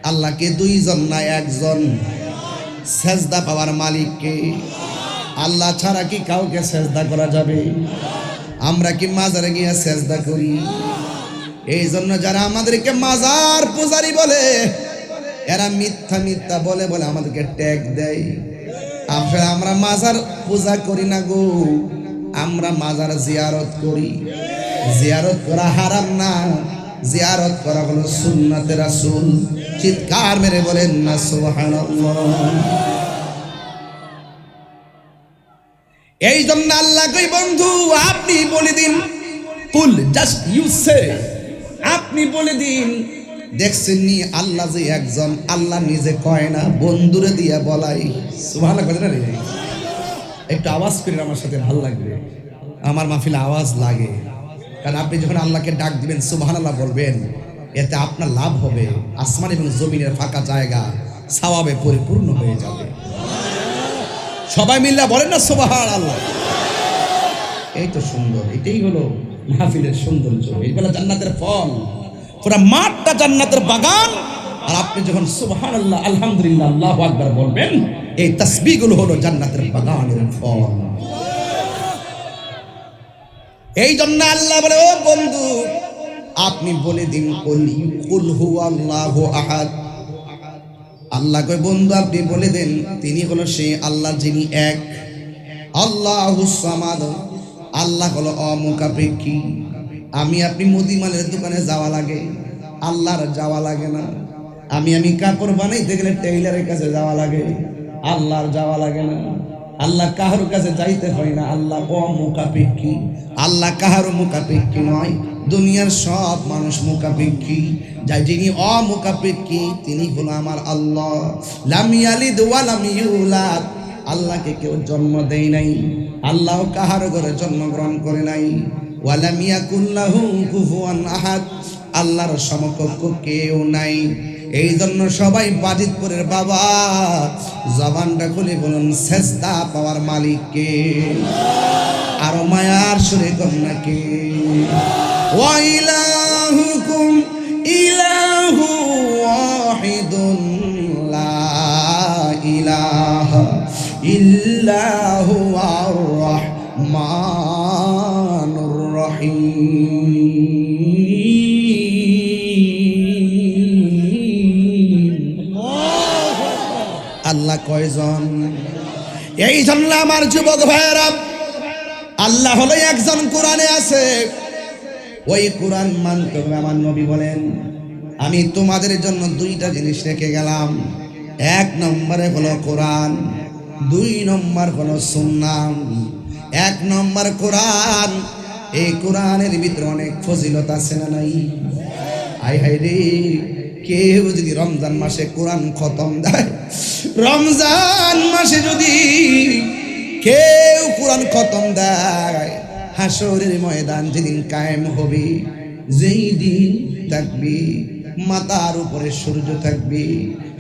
আল্লাহকে 2 জন না 1 জন। সেজদা পাওয়ার মালিককে। আল্লাহ ছাড়া কি কাউকে সেজদা করা যাবে? আমরা কি মাজারে গিয়ে সেজদা করি? এই জন্য যারা আমাদেরকে মাজার পূজারি বলে, এরা মিথ্যা মিথ্যা বলে বলে আমাদেরকে ট্যাগ দেয়। আসলে আমরা মাজার পূজা করি না গো, আমরা মাজার জিয়ারত করি। জিয়ারত করা হারাম না, জিয়ারত করা হলো সুন্নাতে রাসূল। চিৎকার মেরে বলেন না সুবহানাল্লাহ। এই জন্য আল্লাহ কই, বন্ধু আপনি বলে দিন, কুল জাস্ট ইউ সে, আপনি বলে দিন, দেখছেন নি আল্লাহ যে একজন, আল্লাহ নিজে কয় না, বন্ধুরে দিয়া বলাই। সুবহানাল্লাহ করে না রে, একটু আওয়াজ করেন আমার সাথে, ভালো লাগবে। আমার মাহফিলে আওয়াজ লাগে, কারণ আপনি যখন আল্লাহকে ডাক দিবেন, সুবহানাল্লাহ বলবেন, এতে আপনার লাভ হবে। আসমান এবং জমিনের ফাঁকা জায়গা সওয়াবে পরিপূর্ণ হয়ে যাবে। সবাই মিল্লা বলেন না সুবহানাল্লাহ। এই তো সুন্দর, এটাই হলো মাহফিলের সৌন্দর্য। এই বেলা জান্নাতের ফল, পুরো মাঠটা জান্নাতের বাগান। আর আপনি যখন সুবহানাল্লাহ, আলহামদুলিল্লাহ, আল্লাহু আকবার বলবেন, এই তাসবিহগুলো হলো জান্নাতের বাগানের ফল। এই জন্য আল্লাহ বলে, ও বন্ধু আপনি বলে দিন কুল হুয়াল্লাহু আহাদ। আল্লাহ কয় বন্ধু আপনি বলে দেন তিনি হলো সেই আল্লাহ যিনি এক, আল্লাহুস সামাদ, আল্লাহ হলো অমুখাপেক্ষী। আমি আপনি মুদিমালের দোকানে যাওয়া লাগে, আল্লাহর যাওয়া লাগে না। আমি কাপড় বানাইতে গেলে টেইলারের কাছে যাওয়া লাগে, আল্লাহর যাওয়া লাগে না। আল্লাহ কাহার কাছে যাইতে হয় না, আল্লাহ অমুখাপেক্ষী। আল্লাহ কাহার মুখাপেক্ষী নয়, দুনিয়ার সব মানুষ মুখাপেক্ষী। যাই যিনি অমুখাপেক্ষী তিনি হলো আমার আল্লাহ। লাম ইয়ালিদ ওয়া লাম ইউলাদ, আল্লাহকে কেউ জন্ম দেয় নাই, আল্লাহ কাহার ঘরে জন্মগ্রহণ করে নাই। ওয়া লাম ইয়াকুল লাহু কুফুয়ান আহাদ, আল্লাহর সমকক্ষ কেউ নাই। এই জন্য সবাই বাজিতপুরের বাবা জবানটা খুলে বলুন সেজদা পাওয়ার মালিককে, আরো মায়ার সুরে কন্যাকে। ওয়া ইলাহুকুম ইলাহু ওয়াহিদুন লা ইলাহা ইল্লাহু আর রহমানুর রহিম। আল্লাহ কয়জন? এই জন্য আমার যুবক ভাইয়েরা, আল্লাহ হলো একজন, কোরআনে আছে। ওই কোরআন মানতে হবে। আমার নবী বলেন আমি তোমাদের জন্য দুইটা জিনিস রেখে গেলাম, এক নম্বরে হলো কোরআন, দুই নম্বর হলো সুন্নাহ। এক নম্বর কোরআন, এই কোরআনের ভিতরে অনেক ফজিলত আছে না নাই? আই হাই রে, কেউ যদি রমজান মাসে কোরআন খতম দেয়, রমজান মাসে যদি কেউ কোরআন খতম দেয়, হাসরের ময়দান যেদিন কায়েম হবে, যেই দিন থাকবে মাথার উপরে সূর্য থাকবে,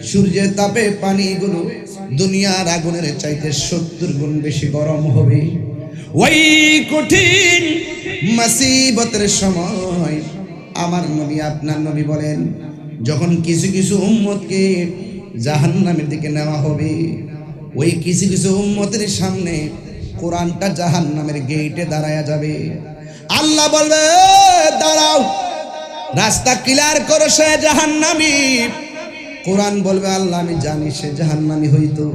সূর্যের তাপে পানিগুলো দুনিয়ার আগুনের চাইতে 70 গুণ বেশি গরম হবে। ওই কঠিন মুসিবতের সময় আমার নবী আপনার নবী বলেন যখন কিছু কিছু উম্মতকে জাহান্নামের দিকে নেওয়া হবে, ওই কিছু কিছু উম্মতের সামনে কোরআনটা জাহান্নামের গেটে দাঁড়ায়া যাবে। আল্লাহ বলবে দাঁড়াও, রাস্তা ক্লিয়ার করো, সে জাহান্নামী। কোরআন বলবে আল্লাহ আমি জানি সে জাহান্নামী হইতো,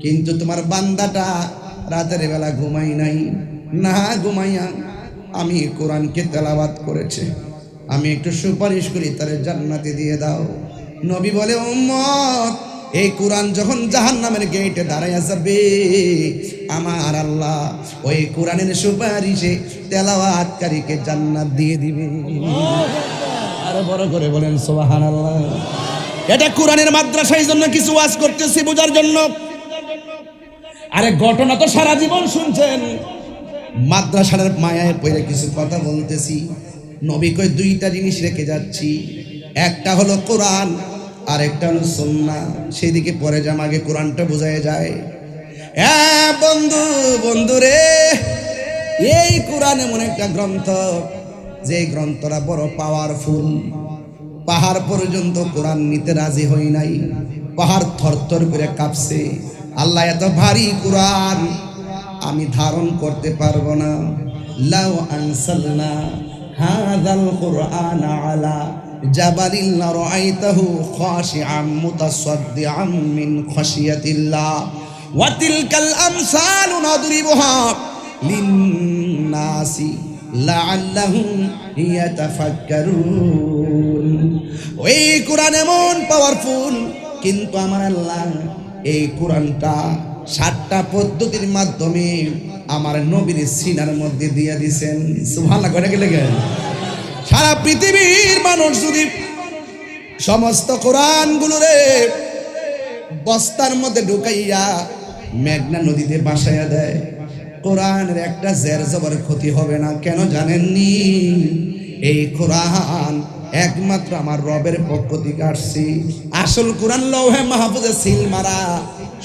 কিন্তু তোমার বান্দাটা রাতের বেলা ঘুমাই নাই, না ঘুমাইয়া আমি কোরআনকে তেলাওয়াত করেছে, আমি একটু সুপারিশ করি তারে জান্নাতে দিয়ে দাও। নবী বলে উম্মত এই কোরআন যখন জাহান্নামের গেটে দাঁড়াইয়া যাবে, আমার আল্লাহ ওই কোরআনের সুপারিশে তেলাওয়াতকারীকে জান্নাত দিয়ে দিবে। আরো বড় করে বলেন সুবহানাল্লাহ। এটা কোরআনের মাদ্রাসার জন্য কিছু ওয়াজ করতেছি বোঝার জন্য। আরে ঘটনা তো সারা জীবন শুনছেন, মাদ্রাসার মায়ায় পড়ে কিছু কথা বলতেছি। নবী কই দুইটা জিনিস রেখে যাচ্ছি, একটা হলো কোরআন আর একটা হলো সুন্নাহ। সেদিকে পরে যাম, আগে কোরআনটা বোঝায় যায়। বন্ধু বন্ধু রে, এই কোরআন এমন একটা গ্রন্থ যে গ্রন্থটা বড় পাওয়ারফুল। পাহাড় পর্যন্ত কোরআন নিতে রাজি হই নাই, পাহাড় থরথর করে কাঁপছে। আল্লাহ এত ভারী কোরআন আমি ধারণ করতে পারবো না। লাউ আনসালনা হাযাল কুরআন আলা জাবালিন লারাআইতাহু খাশিআম মুতাসাদ্দিআম মিন খাশিয়াতিল্লাহ ওয়া তিলকাল আমসালু নাদরিবুহা লিন্নাসি লাআল্লাহুম ইয়াতাফাক্কারুন। ওই কোরআন এমন পাওয়ারফুল, কিন্তু আমার আল্লাহ এই কোরআনটা 7টা পদ্ধতির মাধ্যমে আমার নবীর সিনার মধ্যে দিয়ে দিয়েছেন। সুবহানাল্লাহ করে গেলে সারা পৃথিবীর মানুষ যদি সমস্ত কোরআনগুলোরে বস্তার মধ্যে ঢুকাইয়া মেঘনা নদীতে ভাসাইয়া দেয়, কোরআনের একটা জের জবর ক্ষতি হবে না। কেন জানেননি? এই কোরআন একমাত্র আমার রবের পক্ষ থেকে আসছে। আসল কোরআন লৌহে মাহফুজে সিল মারা,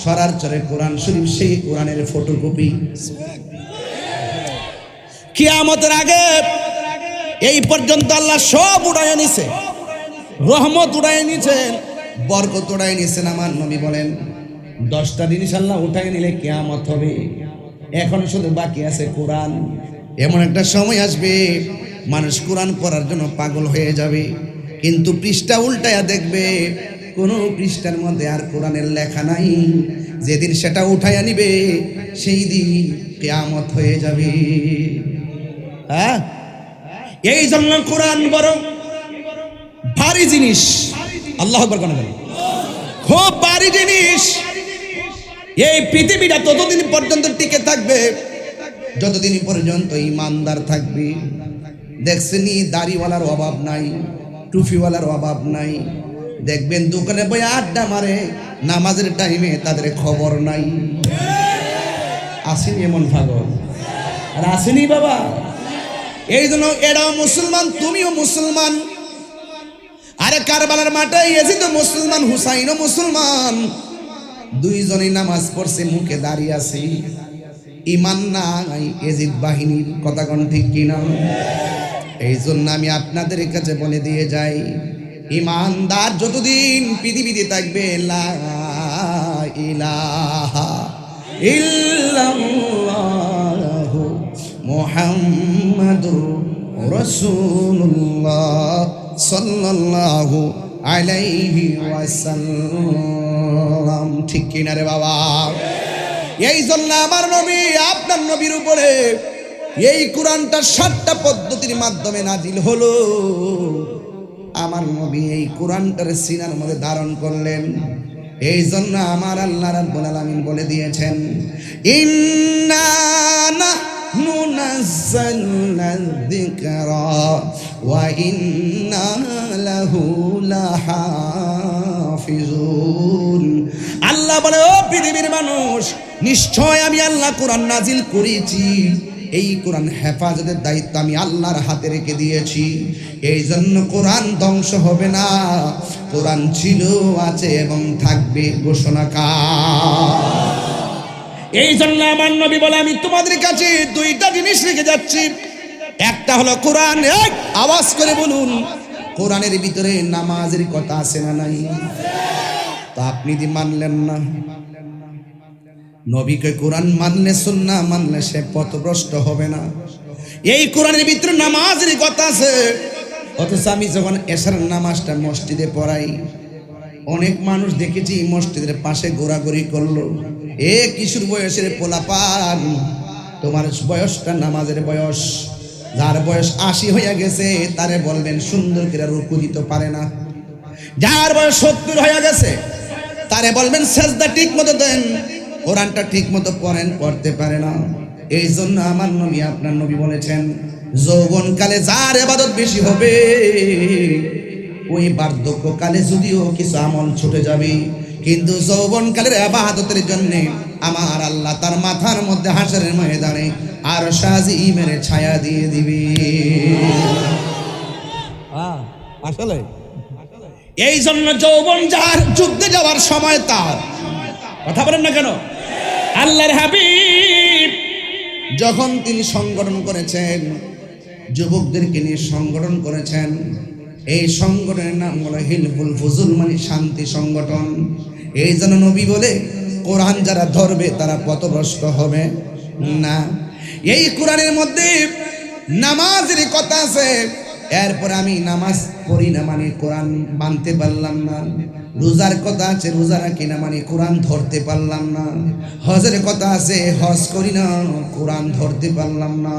সরার চরে কোরআন শরীফ সেই কোরআনের ফটোকপি। কিয়ামতের আগে এই পর্যন্ত আল্লাহ সব উড়াইয়া নিছে, রহমত উড়াইয়া নিছেন, বরকত উড়াইয়া নিছেন। আমার নবী বলেন 10টা জিনিস আল্লাহ উঠাই নিলে কিয়ামত হবে, এখন শুধু বাকি আছে কোরআন। এমন একটা সময় আসবে মানুষ কোরআন পড়ার জন্য পাগল হয়ে যাবে, কিন্তু পৃষ্ঠা উল্টায়া দেখবে কোনো পৃষ্ঠার মধ্যে আর কোরআনের লেখা নাই। যেদিন সেটা উঠাইয়া নিবে সেই দিন কিয়ামত হয়ে যাবে। হ্যাঁ, এই জন্য কোরআন বড় ভারী জিনিস। আল্লাহু আকবার বলেন, খুব ভারী জিনিস। এই পৃথিবীটা ততদিন পর্যন্ত টিকে থাকবে যতদিন পর্যন্ত ইমানদার থাকবে। দেখছেনি, দাড়িওয়ালার অভাব নাই, টুপিওয়ালার অভাব নাই। দেখবেন দোকানে বই আড্ডা মারে, নামাজের টাইমে তাদের খবর নাই। আসেনি এমন পাগল? আর আসেনি বাবা? এই জন্য এরাও মুসলমান, তুমিও মুসলমান। আরে কারবালার মাঠে ইয়াজিদ মুসলমান, হুসাইনও মুসলমান। দুইজনেই নামাজ পড়ছে, মুখে দাঁড়িয়ে আছে, ইমান নাই ইয়াজিদ বাহিনীর। কথা কোন ঠিক কিনা? এই জন্য আমি আপনাদের কাছে বলে দিয়ে যাই, ইমানদার যতদিন পৃথিবীতে থাকবে, লা ইলাহা ইল্লাল্লাহু মুহাম্মাদুর রাসূলুল্লাহ সাল্লাল্লাহু আলাইহি ওয়াসাল্লাম। ঠিক কিনা রে বাবা? এই জন্য আমার নবী, আপনার নবীর উপরে এই কোরআনটা 7টা পদ্ধতির মাধ্যমে নাজিল হলো। আমার নবী এই কোরআনটার সিনার মধ্যে ধারণ করলেন। এই জন্য আমার আল্লাহ রাব্বুল আলামিন বলে দিয়েছেন, ইন্না নাহনু নাযালনা যিকরা ওয়া ইন্না লাহু লাহাফিজুন। আল্লাহ বলে, ও পৃথিবীর মানুষ, নিশ্চয় আমি আল্লাহ কোরআন নাজিল করেছি, এই কোরআন হেফাজতের দায়িত্ব আমি আল্লাহর হাতে রেখে দিয়েছি। এই জন্য কোরআন ধ্বংস হবে না, কোরআন ছিল, আছে এবং থাকবে। ঘোষণা কার? এই জন্য আমার নবী বলে, আমি তোমাদের কাছে 2টা জিনিস রেখে যাচ্ছি। একটা হলো কোরআন। এক আওয়াজ করে বলুন, কোরআনের ভিতরে নামাজের কথা আছে না নাই? তা আপনি দি মানলেন না। নবীকে কোরআন মানলে, সুন্নাহ মানলে সে পথভ্রষ্ট হবে না। এই কোরআনের ভিতরে নামাজের কথা আছে। অথচ আমি যখন এশার নামাজটা মসজিদে পড়াই, অনেক মানুষ দেখেছি মসজিদের পাশে ঘোরাঘুরি করলো। এ কিশোর বয়সের পোলাপান, তোমার বয়সটা নামাজের বয়স। যার বয়স 80 হয়ে গেছে তারে বলবেন সুন্দর করে রুকু দিতে পারে না। যার বয়স 70 হয়ে গেছে তারে বলবেন সেজদা ঠিক মতো দেন, কোরআনটা ঠিক মতো পড়েন, পড়তে পারে না। এই জন্য আমার নবী, আপনার নবী বলেছেন, যৌবনকালে যার ইবাদত বেশি হবে, ওই বার্ধক্যকালে যদিও কিছু আমল ছুটে যাবে, কিন্তু যৌবনকালের ইবাদতের জন্য আমার আল্লাহ তার মাথার মধ্যে হাশরের ময়দানে আরশ আজিমের ছায়া দিয়ে দিবে। আসলে এই জন্য যৌবন যার, যুদ্ধে যাওয়ার সময় তার। কথা বলেন না কেন? আল্লাহর হাবিব যখন তিনি সংগঠন করেছেন, যুবকদেরকে নিয়ে সংগঠন করেছেন, এই সংগঠনের নাম হলো হিলফুল ফুজুল, মানে শান্তি সংগঠন। এই জন্য নবী বলে, কোরআন যারা ধরবে তারা পথভ্রষ্ট হবে না। এই কোরআনের মধ্যে নামাজের কথা আছে, এরপর আমি নামাজ পড়ি না মানে কোরআন মানতে পারলাম না। রোজার কথা আছে, রোজা রাখি না মানে কোরআন ধরতে পারলাম না। হজের কথা আছে, হজ করি না, কোরআন ধরতে পারলাম না।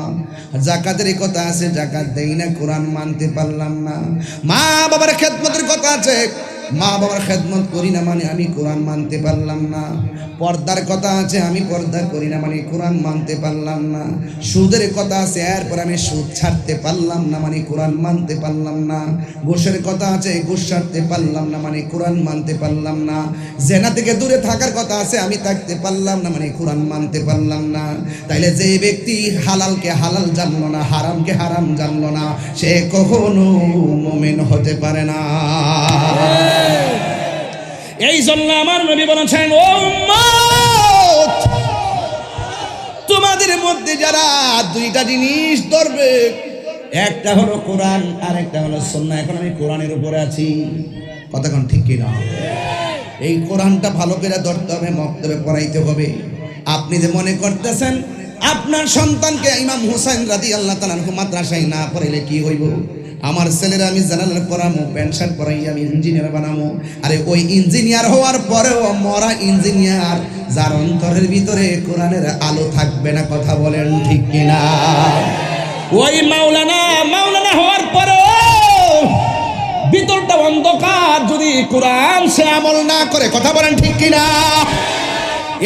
জাকাতের কথা আছে, জাকাত দেই না, কোরআন মানতে পারলাম না। মা বাবার খেদমতের কথা আছে, মা বাবার খেদমত করি না মানে আমি কোরআন মানতে পারলাম না। পর্দার কথা আছে, আমি পর্দা করি না মানে কোরআন মানতে পারলাম না। সুদের কথা আছে, এরপর আমি সুদ ছাড়তে পারলাম না মানে কোরআন মানতে পারলাম না। ঘুষের কথা আছে, ঘুষ ছাড়তে পারলাম না মানে কোরআন মানতে পারলাম না। জেনা থেকে দূরে থাকার কথা আছে, আমি থাকতে পারলাম না মানে কোরআন মানতে পারলাম না। তাইলে যে ব্যক্তি হালালকে হালাল জানলো না, হারামকে হারাম জানলো না, সে কখনো মুমিন হতে পারে না। এই জন্য আমার নবী বলেছেন, ও উম্মত, তোমাদের মধ্যে যারা 2টা জিনিস ধরবে, একটা হলো কোরআন আর একটা হলো সুন্নাহ। এখন আমি কোরআনের উপরে আছি, কতক্ষণ ঠিক কিনা? এই কোরআনটা ভালো করে ধরতে হবে, মক্তবে পড়াইতে হবে। আপনি যে মনে করতেছেন আপনার সন্তানকে ইমাম হুসাইন রাদিয়াল্লাহু তাআলা মাদ্রাসায় না পড়াইলে কি হইব? আমার ছেলেরা আমি জানালার পড়ামো, প্যান্ট শার্ট পরাই আমি ইঞ্জিনিয়ার বানামো। আরে ওই ইঞ্জিনিয়ার হওয়ার পরেও মরা ইঞ্জিনিয়ার, যার অন্তরের ভিতরে কোরআনের আলো থাকবে না। কথা বলেন ঠিক কিনা? ওই মাওলানা হওয়ার পরেও ভিতরটা অন্ধকার, যদি কোরআন সে আমল না করে। কথা বলেন ঠিক কিনা?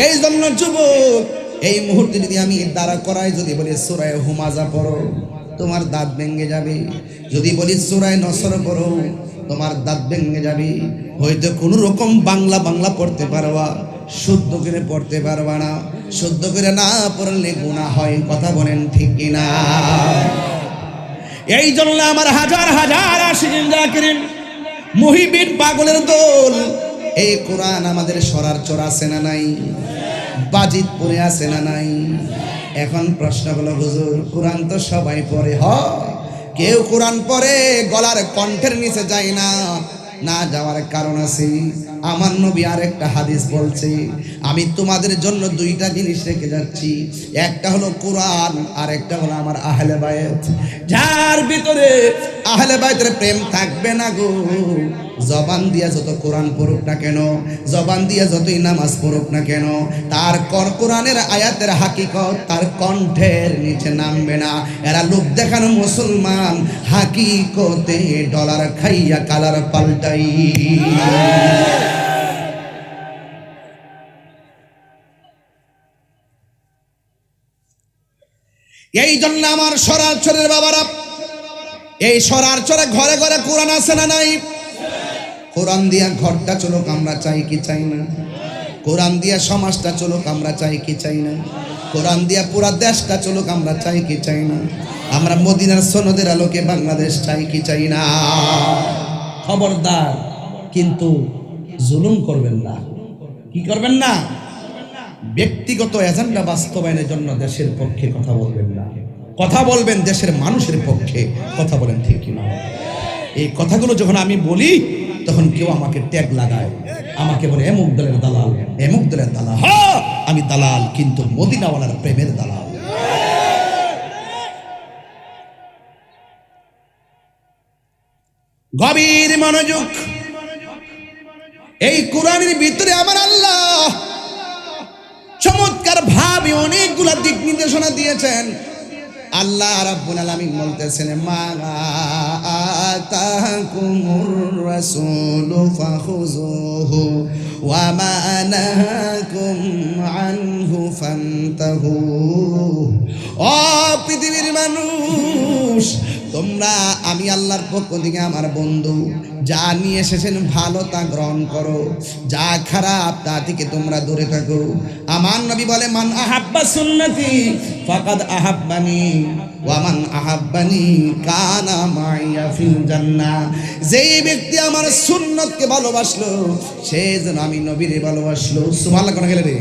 এই জন্য যুবক, এই মুহূর্তে যদি আমি দাঁড়া করাই, যদি বলি সূরা হুমাজা পড়ো, তোমার দাঁত ভেঙে যাবে। যদি বলি সূরা নসর পড়ো, তোমার দাঁত ভেঙে যাবে। হয়তো কোনো রকম বাংলা পড়তে পারবা, শুদ্ধ করে পড়তে পারবা না। শুদ্ধ করে না পড়লে গুনাহ হয়। কথা বলেন ঠিক কিনা? এই জন্য আমার হাজার হাজার আশিকিন জাকিরিন মুহিবিন পাগলের দল, এই কোরআন আমাদের সরার চর আছে না নাই? বাজিত পড়ে আছে না নাই? এখন প্রশ্ন হলো, হুজুর কোরআন তো সবাই পড়ে, কেউ কোরআন পড়ে গলার কণ্ঠের নিচে যায় না। না যাওয়ার কারণ আছে। আমার নবী আরেকটা হাদিস বলছে, আমি তোমাদের জন্য দুইটা জিনিস রেখে যাচ্ছি, একটা হলো কোরআন, আর একটা হলো আমার আহলে বায়ত। যার ভিতরে আহলে বায়তের প্রেম থাকবে না গো, জবান দিয়া যত কোরআন পড়ুক না কেন, জবান দিয়া যতই নামাজ পড়ুক না কেন, তার কোরআনের আয়াতের হাকিকত তার কণ্ঠের নিচে নামবে না। এরা লোক দেখানো মুসলমান, হাকিকতে ডলার খাইয়া কালার পাল্টাই। এই জন্য আমার সরারচরের বাবারা, এই সরারচরে ঘরে ঘরে কোরআন আছে না নাই? কোরআন দিয়া ঘরটা চলুক আমরা চাই কি চাই না? কোরআন দিয়া সমাজটা চলুক আমরা চাই কি চাই না? কোরআন দিয়া পুরা দেশটা চলুক আমরা চাই কি চাই না? আমরা মদিনার সনদের আলোকে বাংলাদেশ চাই কি চাই না? খবরদার, কিন্তু জুলুম করবেন না। কি করবেন না? ব্যক্তিগত এজেন্ডা বাস্তবায়নের জন্য দেশের পক্ষে কথা বলবেন না। কথা বলবেন দেশের মানুষের পক্ষে। কথা বলেন ঠিক কিনা? এই কথাগুলো যখন আমি বলি, তখন কেউ আমাকে ট্যাগ লাগায়, আমাকে বলে এমুক দলের দালাল, এমুক দলের দালাল। হ্যাঁ, আমি দালাল, কিন্তু মদিনাওয়ালার প্রেমের দালাল। গভীর মনোযোগ। এই কোরআনের ভিতরে আমার আল্লাহ চমৎকার ভাবে অনেকগুলা দিক নির্দেশনা দিয়েছেন। আল্লাহ রাব্বুল আলামিন বলতেছেন, মা আতাকুমুর রাসূলু ফাখুযুহু ওয়া মা নাহাকুম আনহু ফান্তাহু। ও পৃথিবীর মানুষ, তোমরা আমি আল্লাহর পক্ষ থেকে আমার বন্ধু যা নিয়ে এসেছেন ভালো তা গ্রহণ করো, যা খারাপ তা থেকে তোমরা দূরে থাকো। আমার নবী বলে, মান আহাব্বা সুন্নতি ফাকাদ আহাব্বানি ওয়া মান আহাব্বানি কানা মাইয়া ফিল জান্নাহ। যেই ব্যক্তি আমার সুন্নতকে ভালোবাসলো, সে যেন আমি নবীরে ভালোবাসলো। সুবহানাল্লাহ কোন গেলে রে?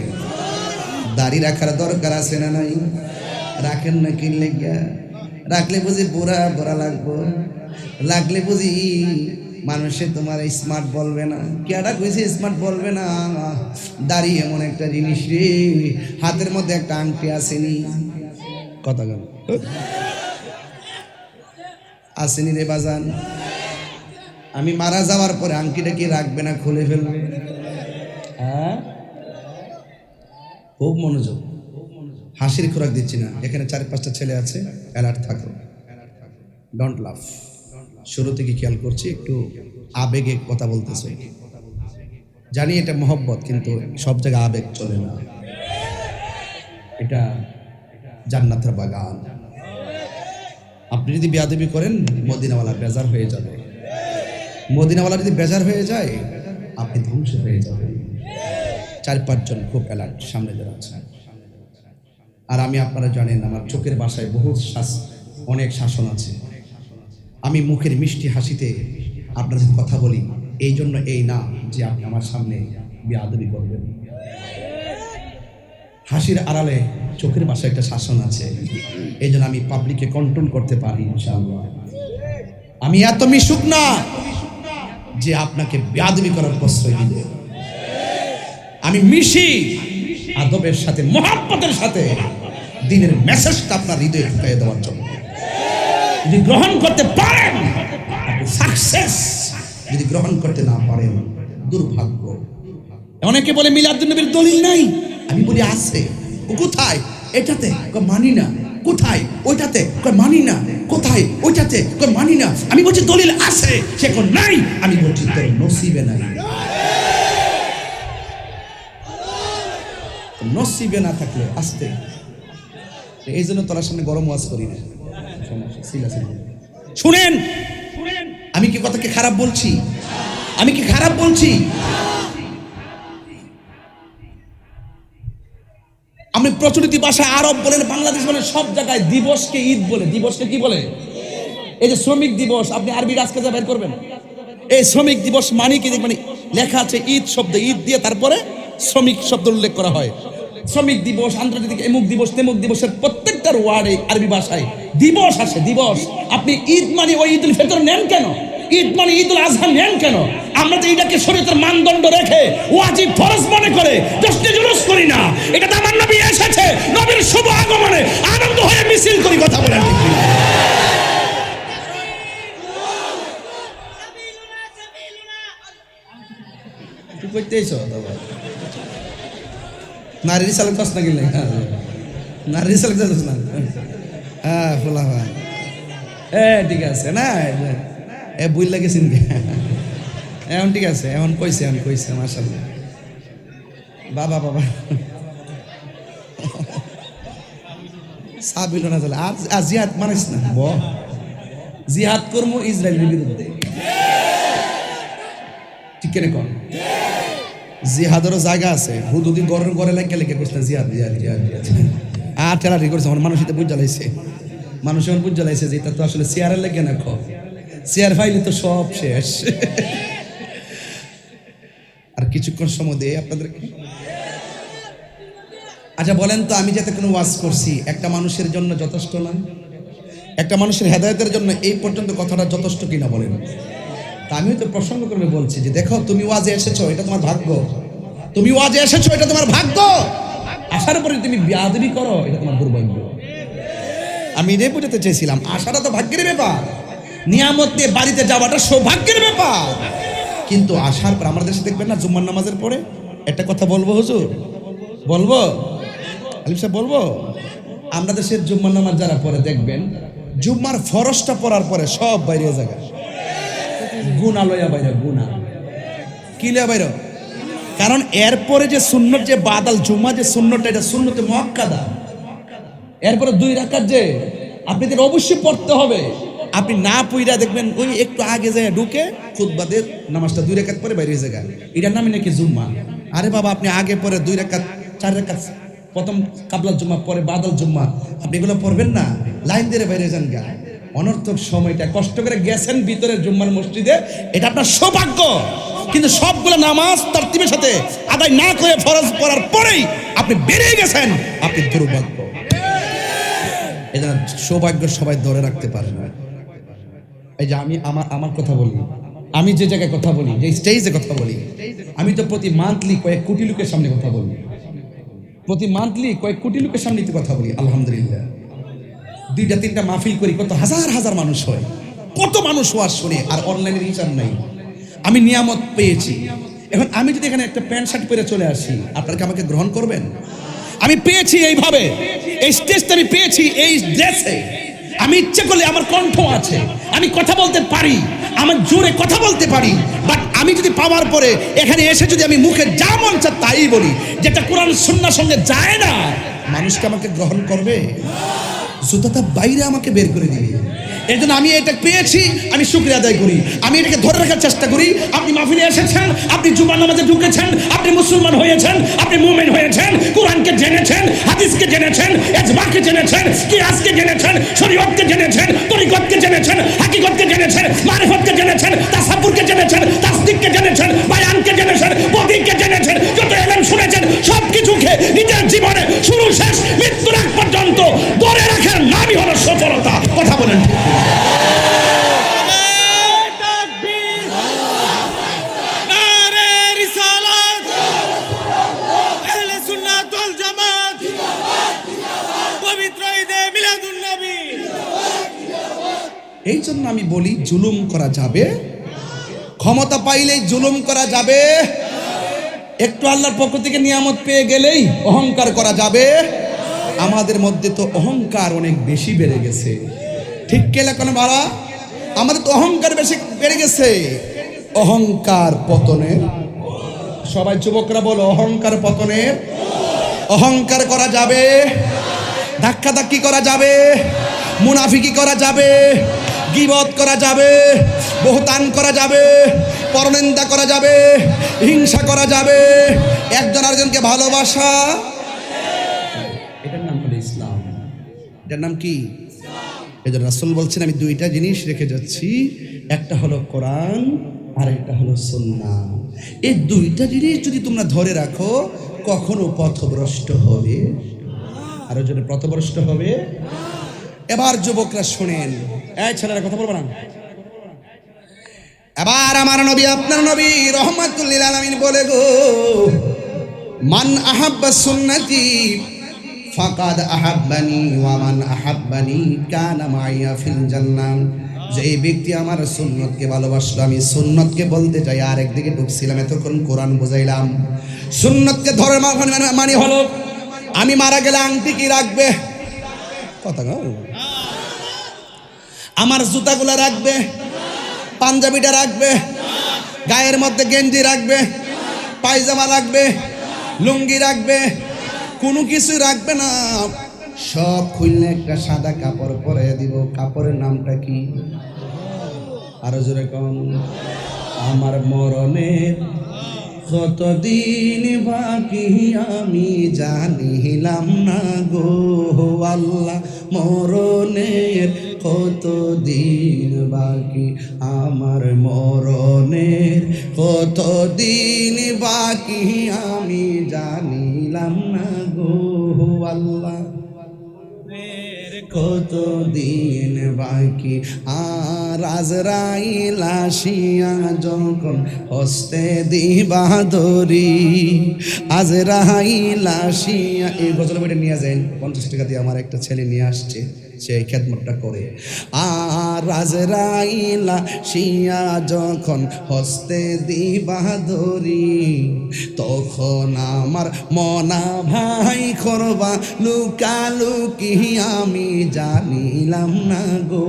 দাড়ি রাখার দরকার আছে না নাই? রাখেন না কি লেগা? রাখলে বুঝি বুড়া বুড়া লাগবো, লাগলে বুঝি মানুষে তোমার স্মার্ট বলবে না। কেডা কইছে স্মার্ট বলবে না? দাড়ি এমন একটা জিনিস রে, হাতের মধ্যে একটা আংটি আসেনি, কথা গেল আসেনি রে বাজান। আমি মারা যাওয়ার পরে আংটিটা কি রাখবে না খুলে ফেলবে? হ্যাঁ, খুব মনোযোগ। হাসির খোরাক দিচ্ছি না, এখানে 4-5টা ছেলে আছে, অ্যালার্ট থাকো, ডোন্ট লাফ। শুরু থেকে খেয়াল করছি, একটু আবেগে কথা বলতেছে। জানি এটা মহব্বত, কিন্তু সব জায়গায় আবেগ চলে না। এটা জান্নাতের বাগান। আপনি যদি বেয়াদবি করেন, মদিনাওয়ালা বেজার হয়ে যাবে। মদিনাওয়ালা যদি বেজার হয়ে যায়, আপনি ধ্বংস হয়ে যাবেন। 4-5 জন খুব অ্যালার্ট সামনে যারা আছে। আর আমি, আপনারা জানেন, আমার চোখের ভাষায় অনেক শাসন আছে। আমি মুখের মিষ্টি হাসিতে আপনার সাথে কথা বলি, এই জন্য এই না যে আপনি আমার সামনে বেয়াদবি করবেন। হাসির আড়ালে চোখের ভাষায় একটা শাসন আছে, এই জন্য আমি পাবলিককে কন্ট্রোল করতে পারি ইনশাআল্লাহ। আমি এত মিশুক না যে আপনাকে বেয়াদবি করার প্রশ্রয় দিব। আমি মিশি আদবের সাথে, মহব্বতের সাথে। দিনের মেসেজটা আপনার হৃদয়ে ঢুকিয়ে দেওয়ার জন্য। যদি গ্রহণ করতে পারেন আপনি সাকসেস, যদি গ্রহণ করতে না পারেন দুর্ভাগ্য। অনেকে বলে মিলাদুন্নবীর দলিল নাই, আমি বলি আছে। ও কোথায়? এটাতে মানি না। কোথায়? ওইটাতে মানি না। কোথায়? ওইটাতে মানি না। আমি বলছি দলিল আছে, সে নাই। আমি বলছি তোর নসিবে নাই। নসিবে না থাকলে আসতে। এই জন্য তোর সামনে গরম ওয়াজ করি না। শুনেন, আমি কি কথাকে খারাপ বলছি? আমি কি খারাপ বলছি? আমি প্রচলিত ভাষায় আরব বলেন, বাংলাদেশ বলেন, সব জায়গায় দিবসকে ঈদ বলে। দিবসকে কি বলে? এই যে শ্রমিক দিবস, আপনি আরবি রাজকাজা বের করবেন, এই শ্রমিক দিবস মানে কি? মানে লেখা আছে ঈদ শব্দ, ঈদ দিয়ে তারপরে শ্রমিক শব্দ উল্লেখ করা হয়। শ্রমিক দিবস, আন্তর্জাতিক এমুক দিবস, তেমুক দিবসের প্রত্যেকটার ওয়ার্ডে আরবি ভাষায় দিবস আসে। দিবস। আপনি ঈদ মানে ওই ঈদুল ফিতর নেন কেন? ঈদ মানে ঈদুল আজহা নেন কেন? আমরা তো এটাকে শরীয়তের মানদণ্ড রেখে ওয়াজিব ফরজ মনে করে জশ্নে জুলুস করি না। এটা তো আমার নবী এসেছে, নবীর শুভ আগমনে আনন্দ হয়ে মিছিল করি। কথা বলেন ঠিক কিনা? কি কইতেছ দাদা? নারী রিসালাত পাস না গেলে নারী রিসালাত যাস না। হ্যাঁ ফুলা ভাই, ঠিক আছে না? বুঝ লাগেছেন এখন ঠিক আছে, এখন কইছে মাশাআল্লাহ। বাবা সাবিল না চলে আর জিহাদ মানিস না। জিহাদ করবো ইসরায়েলের বিরুদ্ধে, ঠিক কেন কন? জিহাদেরও জায়গা আছে। হুদুদি গরের গড়ে লেগে করছে জিহাদ। আর ঠেলাঠি করছে। আমার মানুষ এটা বুঝ জ্বালাইছে, মানুষ এখন বুঝ জ্বালাইছে যে এটা তো আসলে চেয়ারের লেগে না। চেয়ার ফাইলে তো সব শেষ। আর কিছুক্ষণ সময় দিয়ে আপনাদেরকে আচ্ছা বলেন তো, আমি যাতে কোনো ওয়াজ করছি একটা মানুষের জন্য যথেষ্ট না? একটা মানুষের হেদায়েতের জন্য এই পর্যন্ত কথাটা যথেষ্ট কিনা বলেন? তা আমিও তো প্রসঙ্গ করে বলছি যে দেখো, তুমি ওয়াজে এসেছো, এটা তোমার ভাগ্য। তুমি ওয়াজে এসেছো, এটা তোমার ভাগ্য। আসার পরে তুমি বিয়াদবি করো, এটা তোমার দুর্ভাগ্য। আমি এটাই বুঝাতে চেয়েছিলাম, আসাটা তো ভাগ্যের ব্যাপার, নিয়ামত নিয়ে বাড়িতে যাওয়াটা সৌভাগ্যের ব্যাপার। কিন্তু আসার পর আমাদের দেশে দেখবেন না, জুম্মার নামাজের পরে একটা কথা বলবো হুজুর, বলবো আলিম সাহেব, বলবো আমরা দেশের জুম্মার নামাজ যারা পরে দেখবেন, জুম্মার ফরজটা পড়ার পরে সব বাইরে জায়গা গুণা লইয়া বাইরে, গুণা কি লইয়া বাইরে। কারণ এরপরে যে সুন্নত, যে বাদাল জুম্মা যে সুন্নতটা, এটা সুন্নতে মুআক্কাদা। এরপরে 2 রাকাত যে আপনাদের অবশ্যই পড়তে হবে। আপনি না পইরা দেখবেন ওই একটু আগে যায় ঢুকে খুতবাদের নামাজটা 2 রাকাত পরে বাইরে জায়গা, এটার নামই নাকি জুম্মা। আরে বাবা, আপনি আগে পরে 2 রাকাত 4 রাকাত, প্রথম কাবলা জুম্মা, পরে বাদল জুম্মা, আপনি এগুলো পড়বেন না, লাইন দিয়ে বাইরে যান গা। অনর্থক সময়টা কষ্ট করে গেছেন ভিতরে জুম্মার মসজিদে, এটা আপনার সৌভাগ্য। কিন্তু সবগুলো নামাজ তারতিবের সাথে আদায় না করে ফরজ পড়ার পরেই আপনি বেরিয়ে গেছেন, আপনি দুর্ভাগ্য। এটা সৌভাগ্য সবাই ধরে রাখতে পারে না। এই যে আমি আমার কথা বলি, আমি যে জায়গায় কথা বলি, যে স্টেজে কথা বলি, আমি তো প্রতি মান্থলি কয়েক কোটি লোকের সামনে কথা বলি। প্রতি মান্থলি কয়েক কোটি লোকের সামনে কথা বলি। আলহামদুলিল্লাহ, 2-3টা মাহফিল করি, কত হাজার হাজার মানুষ হয়, কত মানুষ ওয়াজ শুনে, আর অনলাইনের হিসাব নাই। আমি নিয়ামত পেয়েছি। এখন আমি যদি এখানে একটা প্যান্ট শার্ট পরে চলে আসি, আপনারা কি আমাকে গ্রহণ করবেন? আমি পেয়েছি এইভাবে, এই স্টেজটা আমি পেয়েছি এই ড্রেসে। আমি ইচ্ছে করলে, আমার কণ্ঠ আছে, আমি কথা বলতে পারি, আমার জোরে কথা বলতে পারি। বাট আমি যদি পাওয়ার পরে এখানে এসে যদি আমি মুখে যা মন চায় তাই বলি, যেটা কোরআন সুন্নাহর সঙ্গে যায় না, মানুষকে আমাকে গ্রহণ করবে? জুতাটা বাইরে আমাকে বের করে দিবে। এই জন্য আমি এটা পেয়েছি, আমি শুকরিয়া আদায় করি, আমি এটাকে ধরে রাখার চেষ্টা করি। আপনি মাহফিলে এসেছেন, আপনি জুমার নামাজে ঢুকেছেন, আপনি মুসলমান হয়েছেন, আপনি মুমিন হয়েছেন, কোরআনকে জেনেছেন, হাদিসকে জেনেছেন, ইজমাকে জেনেছেন, কিয়াসকে জেনেছেন, শরীয়তকে জেনেছেন, তরিকতকে জেনেছেন, হাকিকতকে জেনেছেন, মারিফতকে জেনেছেন, তাসাব্বুরকে জেনেছেন, তাসদিককে জেনেছেন, বায়ানকে জেনেছেন, বদিককে জেনেছেন, যত ইলম শুনেছেন সবকিছুকে নিজের জীবনে শুরু শেষ মৃত্যুর আগ পর্যন্ত ধরে রাখার নামই হলো সফলতা। কথা বলেন। এই জন্য আমি বলি জুলুম করা যাবে, ক্ষমতা পাইলেই জুলুম করা যাবে, একটু আল্লাহর পক্ষ থেকে নিয়ামত পেয়ে গেলেই অহংকার করা যাবে। আমাদের মধ্যে তো অহংকার অনেক বেশি বেড়ে গেছে, ঠিক কেলে কোনো বাড়া? আমাদের তো অহংকার বেশি বেড়ে গেছে। অহংকার পতনের, সবাই যুবকরা বলো অহংকার পতনের। অহংকার করা যাবে, ধাক্কাধাক্কি করা যাবে, মুনাফিকি করা যাবে, গীবত করা যাবে, বহতান করা যাবে, পরনিন্দা করা যাবে, হিংসা করা যাবে, একজন আরেকজনকে ভালোবাসা, এটার নাম হলো ইসলাম। এটার নাম কি? এই জন্য রাসূল বলছেন আমি দুইটা জিনিস রেখে যাচ্ছি, একটা হলো কোরআন আর একটা হলো সুন্নাহ। এই দুইটা জিনিস যদি তোমরা ধরে রাখো কখনো পথভ্রষ্ট হবে, আরো যদি পথভ্রষ্ট হবে। এবার যুবকরা শোনেন, এই ছেলেরা কথা বলবো না। এবার আমার নবী আপনার নবী রহমাতুল লিল আলামিন বলে গো, মান আহাব্বা সুন্নতি ফাকাদ আহাব্বানি ওয়া মান আহাব্বানি কানা মাইয়া ফিল জান্নাহ। যে ব্যক্তি আমার সুন্নতকে ভালোবাসলো, আমি সুন্নতকে বলতে চাই আর একদিকে ঢুকছিলাম, এতক্ষণ কোরআন বুঝাইলাম। সুন্নতকে ধরে মানে হলো আমি মারা গেলে আংটি কি রাখবে, কথা আমার জুতাগুলা রাখবে, পাঞ্জাবিটা রাখবে, গায়ের মধ্যে গেঞ্জি রাখবে, পায়জামা রাখবে, লুঙ্গি রাখবে, কোনো কিছু রাখবে না, সব খুললে একটা সাদা কাপড় পরে দিব। কাপড়ের নামটা কি? আরো জোরে কম। আমার মরণের কতদিন বাকি আমি জানিলাম না গো আল্লাহ, মরণের কতদিন বাকি, আমার মরণের কতদিন বাকি আমি জানিলাম না গো আল্লাহ, কতদিন বাকি। আর আজরাইল আসিয়া যখন হস্তে দিবা ধরি, আজরাইল আসিয়া, এই গজল বইটা নিয়ে যান, 50 টাকা দিয়ে আমার একটা ছেলে নিয়ে আসছে, সে খেদমতটা করে। আর আজরাইল আসিয়া যখন হস্তে দিবা ধরি, তখন আমার মনা ভাই করবা লুকালুকি আমি জানিলাম না গো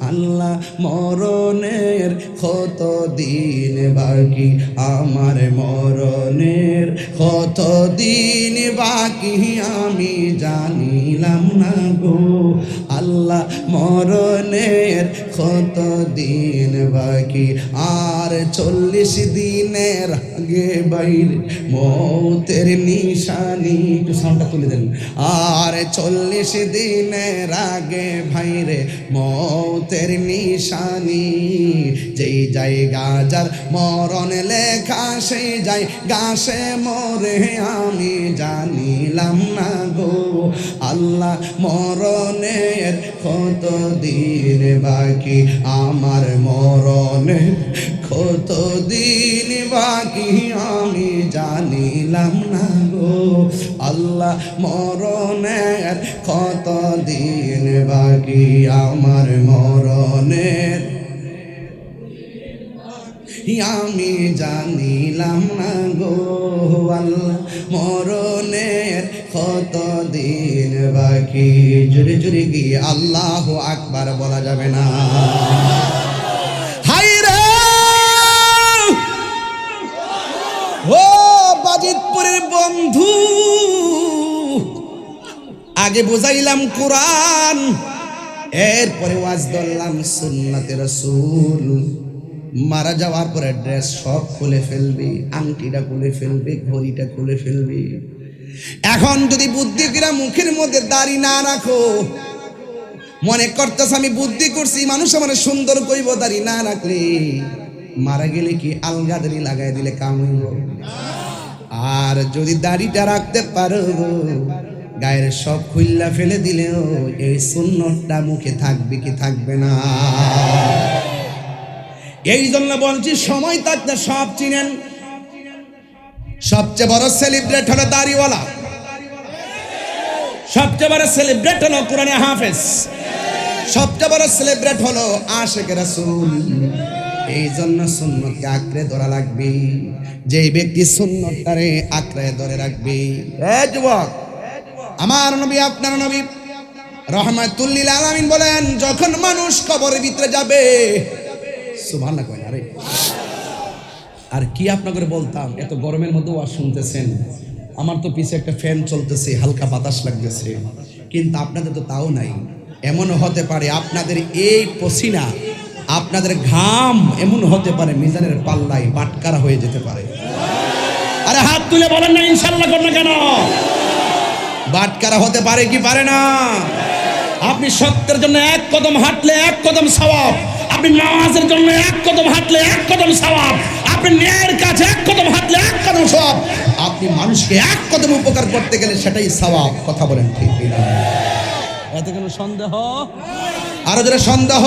আল্লাহ, মরণের কত দিন বাকি, আমার মরণের কত দিন বাকি আমি জানিলাম না গো আল্লাহ, মরণের কত দিন বাকি। আর 40 দিনের আগে বাইরে মৌতের নিশানি, একটু সাউন্ডটা তুলে দেন। আর 40 দিনের আগে ভাইরে মৌতের নিশানি, যেই জায়গা যার মরণ লেখা সেই যাই গাছে মরে আমি জানিলাম না গো আল্লাহ, মরণের কত দিন বাকি, আমার মরণের কত দিন বাকি আমি জানিলাম না গো আল্লাহ, মরণের কত দিন বাকি, আমার মরণের আমি জানিলাম না গো আল্লাহ, মরণের কত দিন বাকি। জুড়ে জুড়ে গিয়ে আল্লাহু আকবার বলা যাবে না? হাই রে ও বাজিতপুরের বন্ধু, আগে বুঝাইলাম কোরআন, এরপরে ওয়াজ ধরলাম সুন্নাতে রাসূল। মারা যাওয়ার পরে ড্রেস সব খুলে ফেলবি, আংটিটা খুলে ফেলবি, ঘড়িটা খুলে ফেলবি। এখন যদি বুদ্ধি করে মুখের মধ্যে দাড়ি না রাখো, মনে করতেছ আমি বুদ্ধি করছি, মানুষ আমার সুন্দর কইব, দাড়ি না রাখলে মারা গেলে কি আলগা দাড়ি লাগাই দিলে কাম হইব। আর যদি দাড়িটা রাখতে পারো, গায়ের সব খুইল্লা ফেলে দিলেও এই সুন্নতটা মুখে থাকবে কি থাকবে না? এই জন্য বলছি সময় থাকতে সব চিনেন। সবচেয়ে বড় সেলিব্রেট হলো দাড়িওয়ালা, সবচেয়ে বড় সেলিব্রেট হলো কোরআনে হাফেজ, সবচেয়ে বড় সেলিব্রেট হলো আশিক রাসূল। এই জন্য সুন্নতকে আঁকড়ে ধরা লাগবে। যেই ব্যক্তি সুন্নতটারে আঁকড়ে ধরে রাখবে, এ যুবক, আমার নবী আপনার নবী রাহমাতুল লিল আলামিন বলেন, যখন মানুষ কবরের ভিতরে যাবে, সুবহানাল্লাহ কয় না রে। আর কি আপনাকে বলতাম, এত গরমের মধ্যে ওয়াজ শুনতেছেন, আমার তো পিছে একটা ফ্যান চলতেছে, হালকা বাতাস লাগতেছে, কিন্তু আপনাদের তো তাও নাই। এমন হতে পারে আপনাদের এই পসিনা, আপনাদের ঘাম এমন হতে পারে মিজানের পাল্লায় বাটকারা হয়ে যেতে পারে। আরে হাত তুলে বলেন না ইনশাআল্লাহ করেন না কেন? বাটকারা হতে পারে কি পারে না? আপনি সত্যের জন্য এক কদম হাঁটলে এক কদম সওয়াব, আপনি নামাজের জন্য এক কদম হাঁটলে এক কদম সওয়াব, আপনি ন্যায়ের কাছে এক কদম হাঁটলে এক কদম সওয়াব, আপনি মানুষকে এক কদম উপকার করতে গেলে সেটাই সওয়াব। কথা বলেন ঠিক কিনা? এতে কোনো সন্দেহ? আরো যারা সন্দেহ,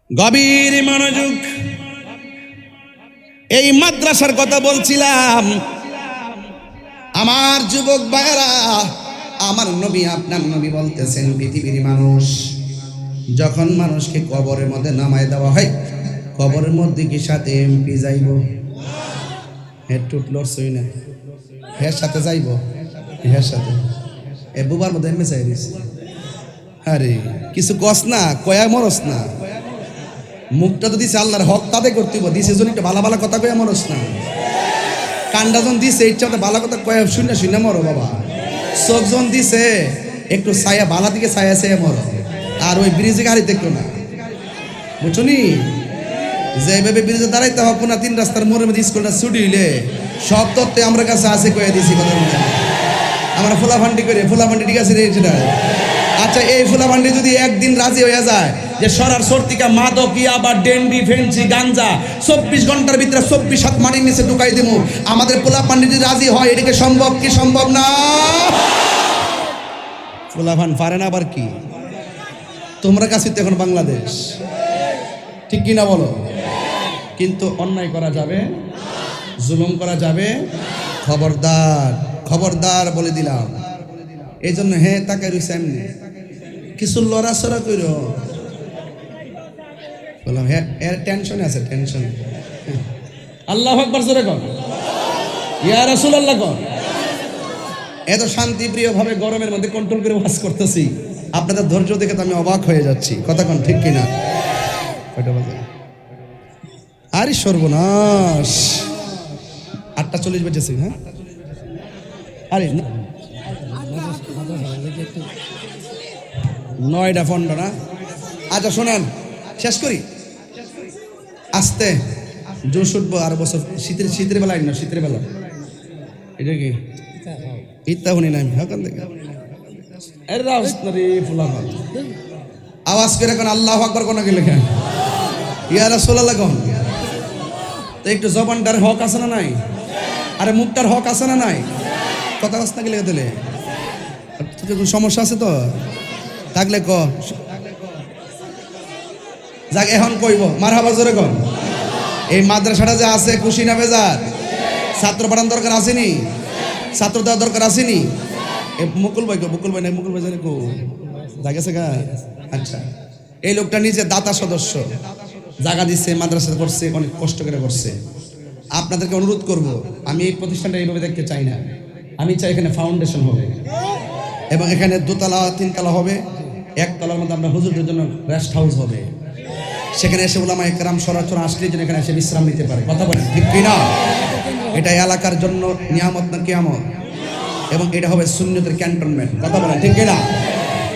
গভীর মনোযোগ। এই মাদ্রাসার কথা বলছিলাম। আমার যুবক ভাইরা, আমার নবী আপনার নবী বলতেছেন, পৃথিবীর মানুষ যখন মানুষকে কবরের মধ্যে নামায় দেওয়া হয়, কবরের মধ্যে কি সাথে এমপি যাইব? হেড টুটলর সই না, হের সাথে যাইব, হের সাথে এ বুবার মধ্যে এমএ চাই দিস। আরে কিছু কস না, কয়া মরস না, মুখটা তো দিছে আল্লাহর হক তাদের করতে দিছে জন একটা ভালো ভালো কথা কয়া মরস না। কান্ডা জন দিছে ইচ্ছা ভালো কথা কয়া শূন্য শূন্য মরো বাবা। চোখ জন দিছে একটু ছায়া বালা দিকে ছায়া ছায়া মরো, আর ওই ব্রিজে গাড়ি দেখলো না, বুঝছো নি? যেভাবে ব্রিজে দাঁড়াইতে হবে না, 3 রাস্তার মোড়ের মধ্যে স্কুলটা ছুটি হইলে সব তত্ত্বে আমার কাছে আছে কয়ে দিয়েছি কথা বলছি। আমরা ফুলাফান্ডি করে, ফুলাফান্ডি ঠিক আছে রে সেটা। আচ্ছা, এই ফুলাফান্ডি যদি একদিন রাজি হয়ে যায় যে সরার সর্তিকা মাদক ইয়াবা ডেন্ডি ফেন্সি গাঞ্জা 24 ঘন্টার ভিতরে 24 হাত মাটির নিচে ঢুকাই দেবো, আমাদের ফুলাফান্ডি যদি রাজি হয়, এটাকে সম্ভব কি সম্ভব না? ফুলাফান পারে না আবার কি? তোমরা কাছে তো এখন বাংলাদেশ, ঠিক কি না বলো? কিন্তু অন্যায় করা যাবে, জুলুম করা যাবে, খবরদার খবরদার বলে দিলাম। এই জন্য হ্যাঁ তাকে রয়েছে এমনি কিছু লড়াচড়া কইর, বললাম হ্যাঁ এর টেনশনে আছে, টেনশন। আল্লাহু আকবার জোরে কর, ইয়া রাসূলুল্লাহ কর। এত শান্তিপ্রিয় ভাবে গরমের মধ্যে কন্ট্রোল করে ওয়াজ করতেছি, আপনাদের ধৈর্য দেখে তো আমি অবাক হয়ে যাচ্ছি। কথা কোন ঠিক কিনা? কয়টা বাজে? আরে সর্বনাশ, 8:40 বেজেছে। হ্যাঁ আরে 9:15 না? আচ্ছা শোনেন, শেষ করি আস্তে, জোশ উঠবো আর বছর শীতের বেলায় না, শীতের বেলা এটা কি ইত্যা শুনি না আমি হকান দেখে আওয়াজ করে এখন আল্লাহু আকবার কোন গেলে কেন? ইয়া রাসূলুল্লাহ কোন? তো একটু জবানটার হক আছে না নাই? আরে মুখটার হক আছে না নাই? কথা কস না গেলে দিলে সমস্যা আছে তো থাকলে ক যাক, এখন কইব মারহাবা জোরে কন। এই মাদ্রাসাটা যে আছে খুশি না বেজার? ছাত্র পাঠান দরকার আসেনি? ছাত্র দেওয়ার দরকার আসেনি? মুকুল ভাই না, মুকুল ভাই জানে কো জায়গা গা। আচ্ছা, এই লোকটা নিজে দাতা সদস্য, জায়গা দিচ্ছে, মাদ্রাসা করছে, অনেক কষ্ট করে করছে। আপনাদেরকে অনুরোধ করব, আমি এই প্রতিষ্ঠানটা এইভাবে দেখতে চাই না। আমি চাই এখানে ফাউন্ডেশন হবে এবং এখানে 2 তলা 3 তলা হবে, 1 তলার মধ্যে আমরা হুজুরদের জন্য রেস্ট হাউস হবে। সেখানে এসে উলামা একরাম সরাসরি আসলে যেন এখানে এসে বিশ্রাম নিতে পারে। কথা বলেন ঠিক কিনা? এটা এলাকার জন্য নিয়ামত না কিয়ামত? এবং এটা হবে সুন্নতের ক্যান্টনমেন্ট। কথা বলেন ঠিক কিনা?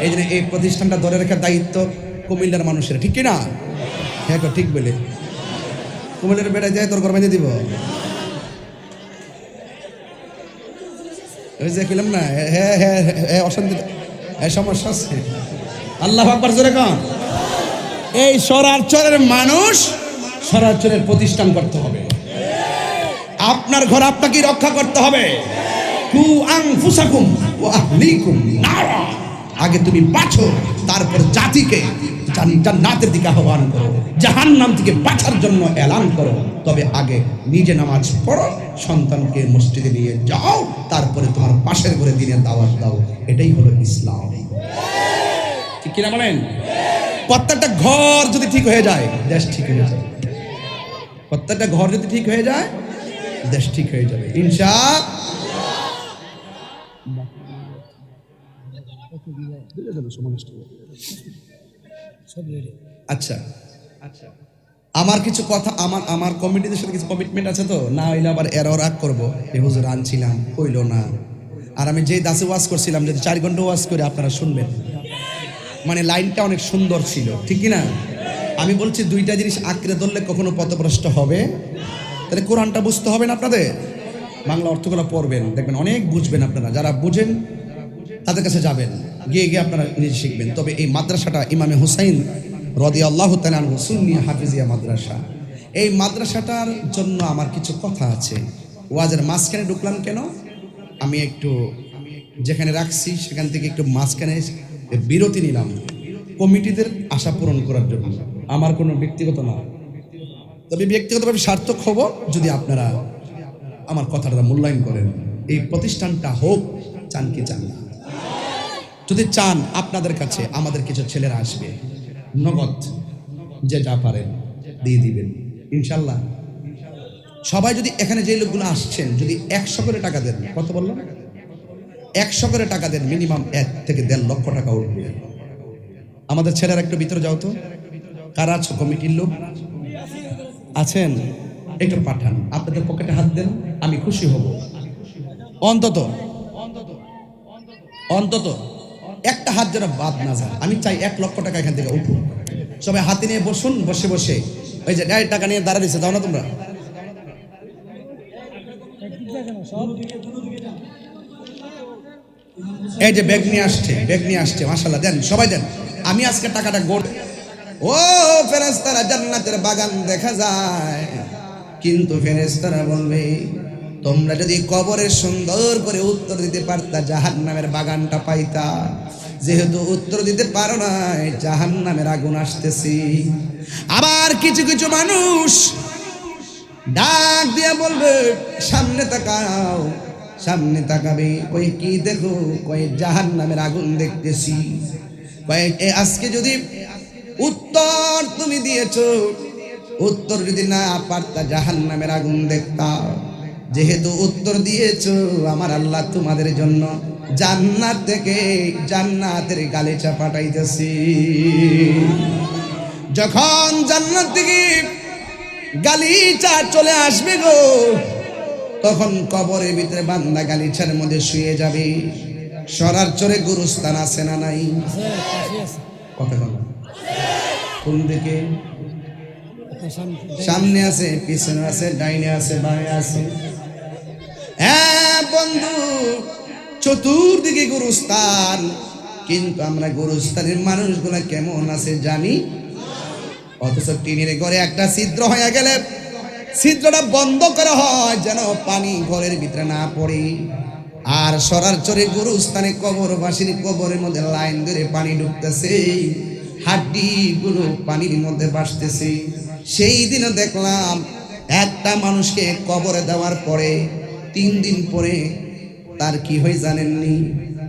এই জন্য এই প্রতিষ্ঠানটা ধরে রাখার দায়িত্ব কুমিল্লার মানুষের, ঠিক কিনা? হ্যাঁ ঠিক বলে কুমিল্লার বেড়ায় যায় তোর গরমে দিব ওই যে কিলাম না। হ্যাঁ হ্যাঁ হ্যাঁ অশান্তি, সমস্যা আছে। আল্লাহু আকবার জোরে কন। এই সরারচরের মানুষ সরারচরের প্রতিষ্ঠান করতে হবে। আপনার ঘর আপনাকে রক্ষা করতে হবে। কু আনফুসাকুম ওয়া আহলিকুম নারা। আগে তুমি বাঁচো, তারপর জাতিকে জান্নাতের দিকে আহ্বান করো, জাহান্নাম থেকে বাঁচার জন্য এলান করো। তবে আগে নিজে নামাজ পড়ো, সন্তানকে মসজিদে নিয়ে যাও, তারপরে তোমার পাশের ঘরে দিনের দাওয়াত দাও। এটাই হলো ইসলাম। ঠিক কিনা বলেন? প্রত্যেকটা ঘর যদি ঠিক হয়ে যায়, দেশ ঠিক হয়ে যায়। প্রত্যেকটা ঘর যদি ঠিক হয়ে যায়, দেশ ঠিক হয়ে যাবে ইনশাআল্লাহ। আচ্ছা আচ্ছা, আমার কিছু কথা, আমার কমিটিদের সাথে কিছু কমিটমেন্ট আছে, তো না হইলে আবার এরাও রাগ করবো। এ হুজুর আনছিলাম কইলো না, আর আমি যে দাসে ওয়াজ করছিলাম যদি 4 ঘন্টা ওয়াজ করে আপনারা শুনবেন, মানে লাইনটা অনেক সুন্দর ছিল, ঠিক কিনা? আমি বলছি 2টা জিনিস আঁকড়ে ধরলে কখনো পথভ্রষ্ট হবে। তাহলে কোরআনটা বুঝতে হবে না আপনাদের, বাংলা অর্থগুলো পড়বেন, দেখবেন অনেক বুঝবেন আপনারা। যারা বুঝেন তাদের কাছে যাবেন, গিয়ে গিয়ে আপনারা নিজে শিখবেন। তবে এই মাদ্রাসাটা ইমামে হুসাইন রাদিয়াল্লাহু তাআলা আনহু সুন্নি হাফিজিয়া মাদ্রাসা, এই মাদ্রাসাটার জন্য আমার কিছু কথা আছে। ওয়াজের মাঝখানে ঢুকলাম কেন, আমি একটু যেখানে রাখছি সেখান থেকে একটু মাঝখানে বিরতি নিলাম, কমিটিদের আশা পূরণ করার জন্য। আমার কোনো ব্যক্তিগত না, তবে ব্যক্তিগতভাবে সার্থক হব যদি আপনারা আমার কথাটা মূল্যায়ন করেন। এই প্রতিষ্ঠানটা হোক, চান কি চান না? যদি চান, আপনাদের কাছে আমাদের কিছু ছেলেরা আসবে, নগদ যে যা পারেন দিয়ে দিবেন ইনশাল্লাহ। সবাই যদি এখানে যে লোকগুলো আসছেন যদি 100 করে টাকা দেন, কত বললাম? 100 করে টাকা দেন, মিনিমাম 1 থেকে 1.5 লক্ষ টাকা উঠবে। আমাদের ছেলেরা একটু ভিতরে যাও তো, কারা আছো কমিটির লোক আছেন? একটু পাঠান, আপনাদের পকেটে হাত দেন, আমি খুশি হব। অন্তত অন্তত একটা হাত যেন বাদ না যায়। আমি চাই 1 লক্ষ টাকা এখান থেকে উঠুন। সবাই হাতে নিয়ে বসুন, বসে বসে ওই যে টাকা নিয়ে দাঁড়া দিচ্ছে, যাও না তোমরা। এই যে ব্যাগ নিয়ে আসছে মাশাআল্লাহ, দেন সবাই দেন। আমি আজকে টাকাটা গোট। ও ফেরেশতারা, জান্নাতের বাগান দেখা যায়, কিন্তু ফেরেশতারা বলবে তোমরা যদি কবরে সুন্দর করে উত্তর দিতে পারতা, জাহান্নামের বাগানটা পাইতা। যেহেতু উত্তর দিতে পারো না, জাহান্নামের আগুন আসতেছি। আবার কিছু কিছু মানুষ ডাক দিয়ে বলবে সামনে তাকাও, সামনে তাকাবে, ওই কি দেখো, কয় জাহান্নামের আগুন দেখতেছি। কয় আজকে যদি উত্তর তুমি দিয়েছো, উত্তর যদি না পারতা জাহান্নামের আগুন দেখতা। যেহেতু উত্তর দিয়েছো, আমার আল্লাহ তোমাদের জন্য জান্নাত থেকে জান্নাতের গালিচা পাঠাইতেছি। যখন জান্নাত থেকে গালিচা চলে আসবে গো, তখন কবরের ভিতরে বান্দা গালিচার মধ্যে শুয়ে যাবে। সরার চরে গুরুস্থান আছে না নাই? কথা বল, কোন দিকে? সামনে আছে, পিছনে আছে, ডাইনে আছে, বামে আছে। হ্যাঁ বন্ধু, চতুর্দিকে গুরুস্থান, কিন্তু আমরা গুরুস্থানের মানুষগুলা কেমন আছে জানি? অথচ টিনের ঘরে একটা ছিদ্র হয়ে গেলে ছিদ্রটা বন্ধ করা হয় যেন পানি ঘরের ভিতরে না পড়ে। আর সরার চরে গুরুস্থানে কবরবাসীর কবরের মধ্যে লাইন ধরে পানি ঢুকতেছে, হাড্ডি গুলো পানির মধ্যে ভাসতেছে। সেই দিনও দেখলাম একটা মানুষকে কবরে দেওয়ার পরে 3 দিন পরে তার কি হয় জানেননি?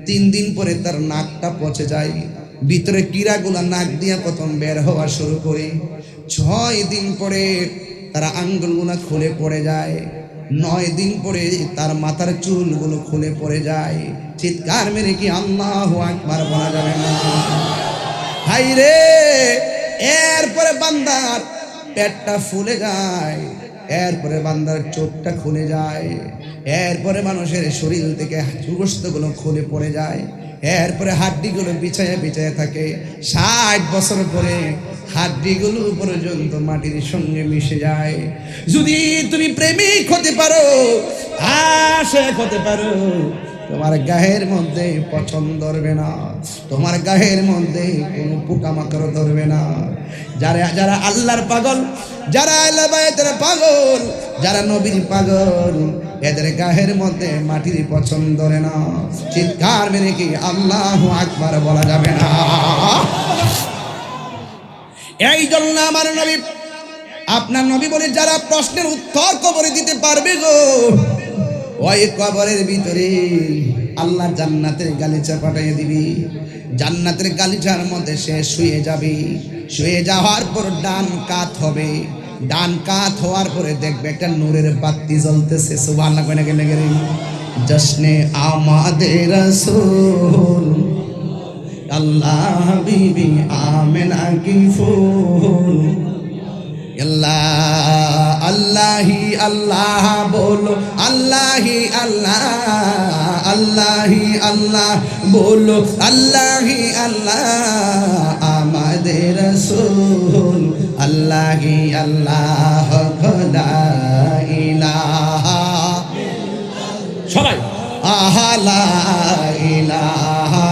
3 দিন পরে তার নাকটা পচে যায়, ভিতরে কীড়াগুলা নাক দিয়া প্রথম বের হওয়া শুরু করে। 6 দিন পরে তার আঙ্গুলগুলা খুলে পড়ে যায়, 9 দিন পরে তার মাথার চুলগুলো খুলে পড়ে যায়। চিৎকার মেরে কি আল্লাহু আকবার বলা যাবে না? হাই রে! এরপরে বান্দার পেটটা ফুলে যায়, এরপরে বান্দার চোখটা খুলে যায়, এরপরে মানুষের শরীর থেকে গোশতগুলো খুলে পড়ে যায়, এরপরে হাড্ডিগুলো বিছায়া বিছায়া থাকে। 60 বছর পরে হাড্ডিগুলো পর্যন্ত মাটির সঙ্গে মিশে যায়। যদি তুমি প্রেমিক হতে পারো, আশেক হতে পারো, তোমার গায়ের মধ্যে পছন্দ ধরবে না, তোমার গায়ের মধ্যে কোনো পোকামাকড় ধরবে না। যারা যারা আল্লাহর পাগল, যারা আহলে বাইতের পাগল, যারা নবীর পাগল, এদের গায়ের মধ্যে মাটির পছন্দ ধরে না। চিৎকার মেরে কি আল্লাহু আকবার বলা যাবে না? এই জন্য আমার নবী, আপনার নবী বলে, যারা প্রশ্নের উত্তর কবরে দিতে পারবে গো, ওই কবরের ভিতরে আল্লাহ জান্নাতের গালিচা পাঠিয়ে দিবি। জান্নাতের গালিচার মধ্যে সে শুয়ে যাবে। শুয়ে যাওয়ার পর ডান কাত হবে। ডান কাত হওয়ার পরে দেখবে একটা নূরের বাতি জ্বলতেছে। সুবহানাল্লাহ কইনা গেলে গেলে জশ্নে আমাদের রাসূল আল্লাহ বিবি আমেনা কি ফুল। আল্লাহ আল্লাহি আল্লাহ বলো, আল্লাহি আল্লাহ, আল্লাহি আল্লাহ বলো, আল্লাহি আল্লাহ আমাদের রাসূল। আল্লাহি আল্লাহ লা ইলাহা, সবাই আহা লা ইলাহা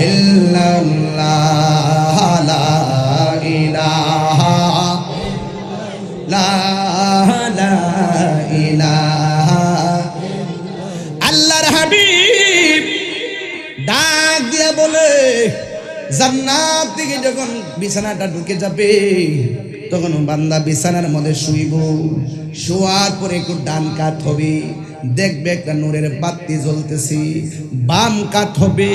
ইল্লাল্লাহ, লা ইলাহা লা ইলাহা। আল্লাহর হাবিব ডাক দিয়ে বলে, জান্নাত থেকে যখন বিছানাটা ঢুকে যাবে, তখন বান্দা বিছানার মধ্যে শুইব। শোয়ার পরে একটু ডান কাত হবে, দেখবে একটা নূরের বাতি জ্বলতেছে। বাম কাত হবে,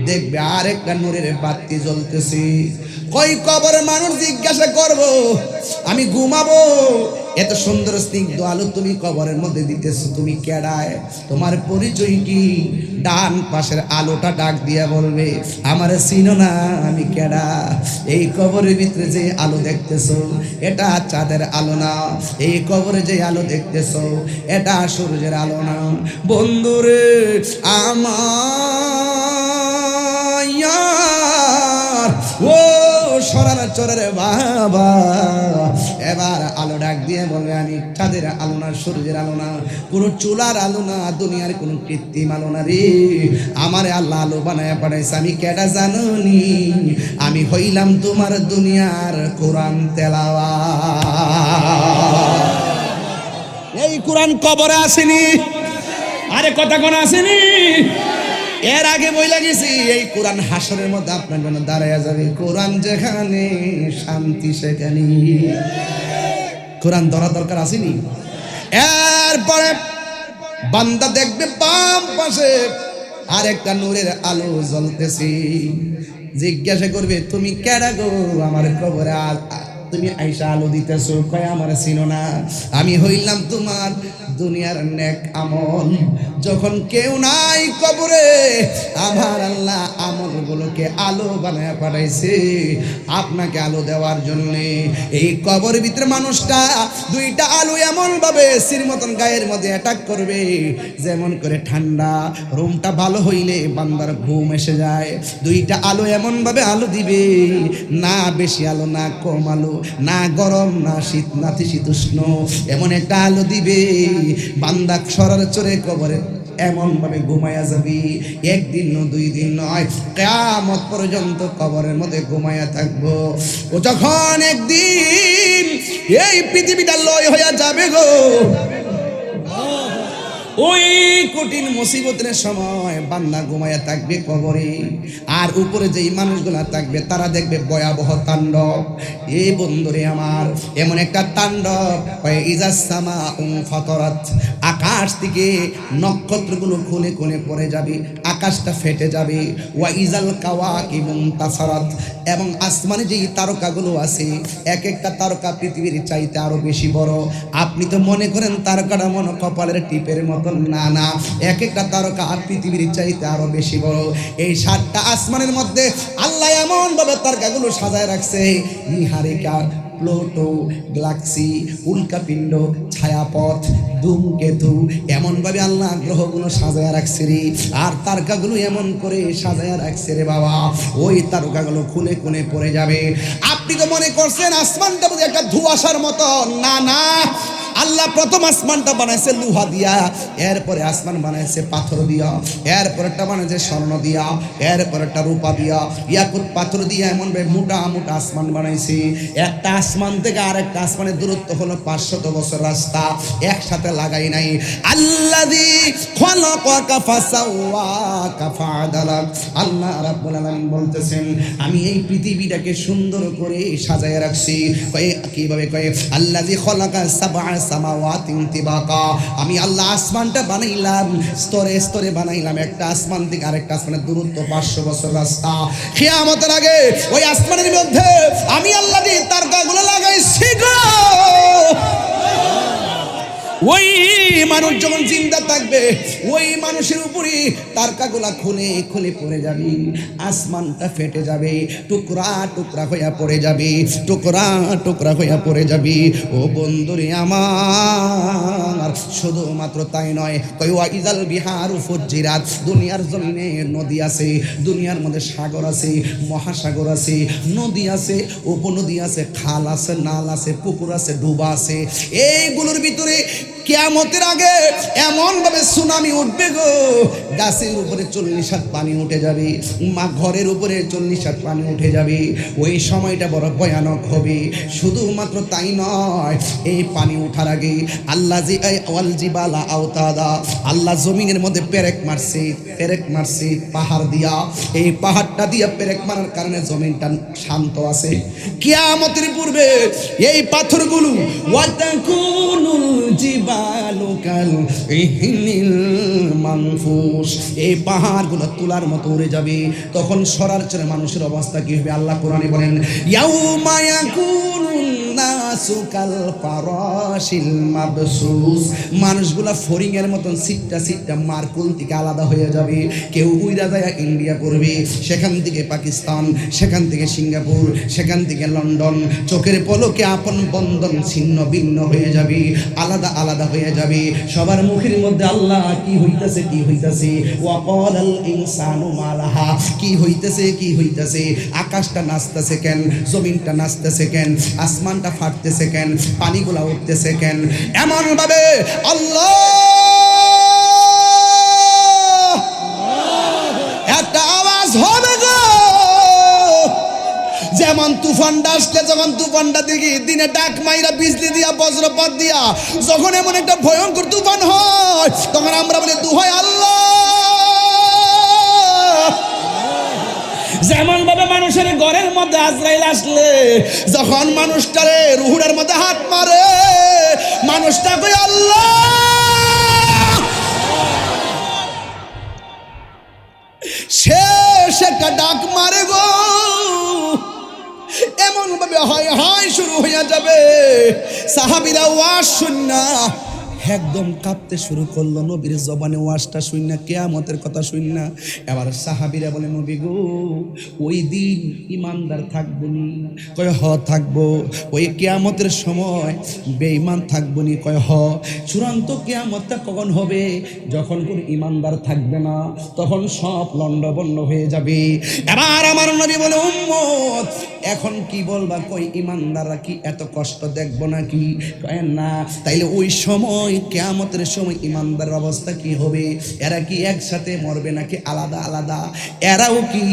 দেখবে আর একটা নূরের বাতি জ্বলতেছে। কই কবরের মানুষ জিজ্ঞাসা করবো, আমি ঘুমাবো, এত সুন্দর স্নিগ্ধ আলো তুমি কবরের মধ্যে দিতেছো, তুমি কেডায়, তোমার পরিচয় কি? ডান পাশের আলোটা ডাক দিয়া বলবে, আমারে চিনো না, আমি কেডা? এই কবরের ভিতরে যে আলো দেখতেছো, এটা চাঁদের আলো না। এই কবরে যে আলো দেখতেছো, এটা সূর্যের আলো না। বন্ধুরে আমার, ও সরার চরের বাবা, এবার আলো ডাক দিয়ে বলবে, আমি চাঁদের আলো না, সূর্যের আলো না, কোনো চুলার আলো না, দুনিয়ার কোনো কৃত্রিম আলো না রে। আমার আল্লাহ আলো বানায় পাঠাইছে। আমি কেডা জানুনি? আমি হইলাম তোমার দুনিয়ার কোরআন তেলাওয়াত। এই কোরআন কবরে আসেনি, আরে কথা কোন আসেনি। এর আগে বইলা গেছি, এই কোরআন হাসরের মধ্যে আপনার জন্য দাঁড়াইয়া যাবে। কোরআন যেখানে শান্তি সেখানে। কোরআন ধরা দরকার আসেনি। এরপরে বান্দা দেখবে বাম পাশে আর একটা নূরের আলো জ্বলতেছে। জিজ্ঞাসা করবে, তুমি কেডা গো? আমার কবরে তুমি আইসা আলো দিতেছো, কয় আমার চিনো না, আমি হইলাম তোমার দুনিয়ার নেক আমল। যখন কেউ নাই কবরে, আমার আল্লাহ আমলগুলোকে আলো বানায় পাঠাইছে আপনাকে আলো দেওয়ার জন্য। এই কবরের ভিতরে মানুষটা দুইটা আলো এমন ভাবে সির মতন গায়ের মধ্যে অ্যাটাক করবে, যেমন করে ঠান্ডা রুমটা ভালো হইলে বান্দার ঘুম এসে যায়। দুইটা আলো এমন ভাবে আলো দিবে, না বেশি আলো না কম আলো, না গরম না শীত না শীতোষ্ণ, এমন একটা আলো দিবে বান্দা সরার চরে কবরে এমন ভাবে ঘুমায়া যাবি। একদিন নয়, 2 দিন নয়, কিয়ামত পর্যন্ত কবরের মধ্যে ঘুমায়া থাকবো। ও যখন একদিন এই পৃথিবীটা লয় হইয়া যাবে গো, ওই কঠিন মুসিবতের সময় বান্দা ঘুমায়া থাকবে কবরে, আর উপরে যেই মানুষগুলা থাকবে তারা দেখবে ভয়াবহ তাণ্ডব। এই বন্ধুরে আমার, এমন একটা তাণ্ডব হয়, ইজাস সামা ফাতরাত, আকাশ থেকে নক্ষত্রগুলো খুলে খুলে পড়ে যাবে, আকাশটা ফেটে যাবে। ওয়া ইজাল কাওয়াকিবুন তাসারাত, এবং আসমানে যেই তারকাগুলো আছে, এক একটা তারকা পৃথিবীর চাইতে আরো বেশি বড়। আপনি তো মনে করেন তারকাটা মনে কপালের টিপের মতো, না না, এক একটা তারকা পৃথিবীর চাইতে আরো বেশি বড়। এই 7টা আসমানের মধ্যে আল্লাহ এমন ভাবে তারকাগুলো সাজায় রাখছে, নিহারিকা, প্লুটো, গ্যালাক্সি, উল্কাপিণ্ড, ছায়াপথ, ধূমকেতু, এমন ভাবে আল্লাহ গ্রহগুলো সাজায় রাখছে রে। আর তারকাগুলো এমন করে সাজায় রাখছে রে বাবা, ওই তারকাগুলো খুলে খুলে পড়ে যাবে। আপনি তো মনে করছেন আসমানটা বুঝি একটা ধোঁয়াশার মতো, না না, আল্লাহ প্রথম আসমানটা বানাইছে লোহা দিয়া, এরপরে আসমান বানাইছে পাথর দিয়া, এরপরেরটা বানাইছে স্বর্ণ দিয়া, এরপরেরটা রূপা দিয়া, ইয়াকুত পাথর দিয়া, এমন ভাবে মোটা মোটা আসমান বানাইছে। একটা আসমান থেকে আরেকটা আসমানের দূরত্ব হলো 500 বছর রাস্তা, একসাথে লাগাই নাই। আল্লাযী খালাকাকা ফাসাওয়াকা ফাআদালাক। আল্লাহ রাব্বুল আলামিন বলতেছেন আমি এই পৃথিবীটাকে সুন্দর করে সাজায় রাখছি। কিভাবে কয় আল্লাযী খালাকা সাবআ সামাওয়াতিন তিবাকা। আমি আল্লাহ আসমানটা বানাইলাম স্তরে স্তরে বানাইলাম, একটা আসমান থেকে আরেকটা আসমানের দূরত্ব 500 বছর রাস্তা। কিয়ামতের আগে ওই আসমানের মধ্যে আমি আল্লাহ দিয়ে তারকাগুলো লাগাইছি গো। ওই মানুষ যখন জিন্দা থাকবে ওই মানুষের উপরে তারকাগুলা খুলে খুলে পড়ে যাবে, আসমানটা ফেটে যাবে, টুকরা টুকরা হইয়া পড়ে যাবে, টুকরা টুকরা হইয়া পড়ে যাবে। ও বন্ধুরে আমার, শুধুমাত্র তাই নয়, কয় ওয়াইজাল বিহারু ফুজ্জিরাত। দুনিয়ার জমিনে নদী আছে, দুনিয়ার মধ্যে সাগর আছে, মহাসাগর আছে, নদী আছে, উপনদী আছে, খাল আছে, নাল আছে, পুকুর আছে, ডুবা আছে। এইগুলোর ভিতরে কিয়ামতের আগে এমন ভাবে সুনামি উঠবে গো, গাছের উপরে 40 হাত পানি উঠে যাবে, মা ঘরের উপরে 40 হাত পানি উঠে যাবে। ওই সময়টা বড় ভয়ানক হবে। শুধুমাত্র তাই নয়, এই পানি ওঠার আগে আল্লাহ জি ওয়াল জিবালা আওতাদা, আল্লাহ জমিনের মধ্যে পেরেক মারছে পাহাড় দিয়া। এই পাহাড়টা দিয়া পেরেক মারার কারণে জমিনটা শান্ত আছে। কিয়ামতের পূর্বে এই পাথরগুলো ওয়াতাকুনুল জিবালুকাল ইহনিল মানফুস, এই পাহাড়গুলো তুলার মতো উড়ে যাবে। তখন সরার চরে মানুষের অবস্থা কি হবে? আল্লাহ কোরআনে বলেন ইয়াউমা ইয়াকুনুন নাসু কাল ফারাশিল মাবসুস, মানুষগুলা ফরিং এর মতন সিটটা সিটটা মারকুল থেকে আলাদা হয়ে যাবে। কেউ উইরা যায় ইন্ডিয়া করবে, সেখান থেকে পাকিস্তান, সেখান থেকে সিঙ্গাপুর, সেখান থেকে লন্ডন। চোখের পলকে আপন বন্ধন ছিন্ন ভিন্ন হয়ে যাবে, আলাদা আলাদা হয়ে যাবে। সবার মুখের মধ্যে আল্লাহ কি হইতাছে কি হইতাছে, ওয়াকালাল ইনসানু মালাহা, কি হইতাছে কি হইতাছে। আকাশটা নাচতেছে কেন, জমিনটা নাচতেছে কেন, আসমানটা ফাটতেছে কেন, পানিগুলা উঠতেছে কেন? এমন ভাবে আল্লাহ একটা আওয়াজ হবে গো, যেমন তুফানটা আসলে যখন তুফানটা দেখি দিনে ডাক মাইরা বিজলি দিয়া বজ্রপাত দিয়া যখন এমন একটা ভয়ঙ্কর তুফান হয়, তখন আমরা বলি দুহাই আল্লাহ। যেমন ভাবে মানুষের ঘরের মধ্যে আজরাইল আসলে যখন মানুষটারে রুহুরের মধ্যে হাত মারে, মানুষটা কই আল্লাহ। শেষ একটা ডাক মারে গো, এমন ভাবে হয় হয় শুরু হইয়া যাবে। সাহাবীরা ওয়াজ শুননা একদম কাঁপতে শুরু করলো, নবীর জবানে ওয়াজটা শুননা, কিয়ামতের কথা শুননা। এবার সাহাবীরা বলে নবী গো, ওই দিন ইমানদার থাকবো নি? কয় হ থাকবো। ওই কিয়ামতের সময় বেঈমান থাকবো নি? কয় হ। চূড়ান্ত কিয়ামতটা কখন হবে? যখন কোন ইমানদার থাকবে না, তখন সব লন্ডভন্ড হয়ে যাবে। এবার আমার নবী বলে উম্মত এখন কি বলবা? কই ইমানদাররা কি এত কষ্ট দেখবো নাকি? কয় না। তাইলে ওই সময় কিয়ামতের সময় ইমানদারের অবস্থা কি হবে? এরা কি একসাথে মরবে নাকি আলাদা আলাদা? এরাও কি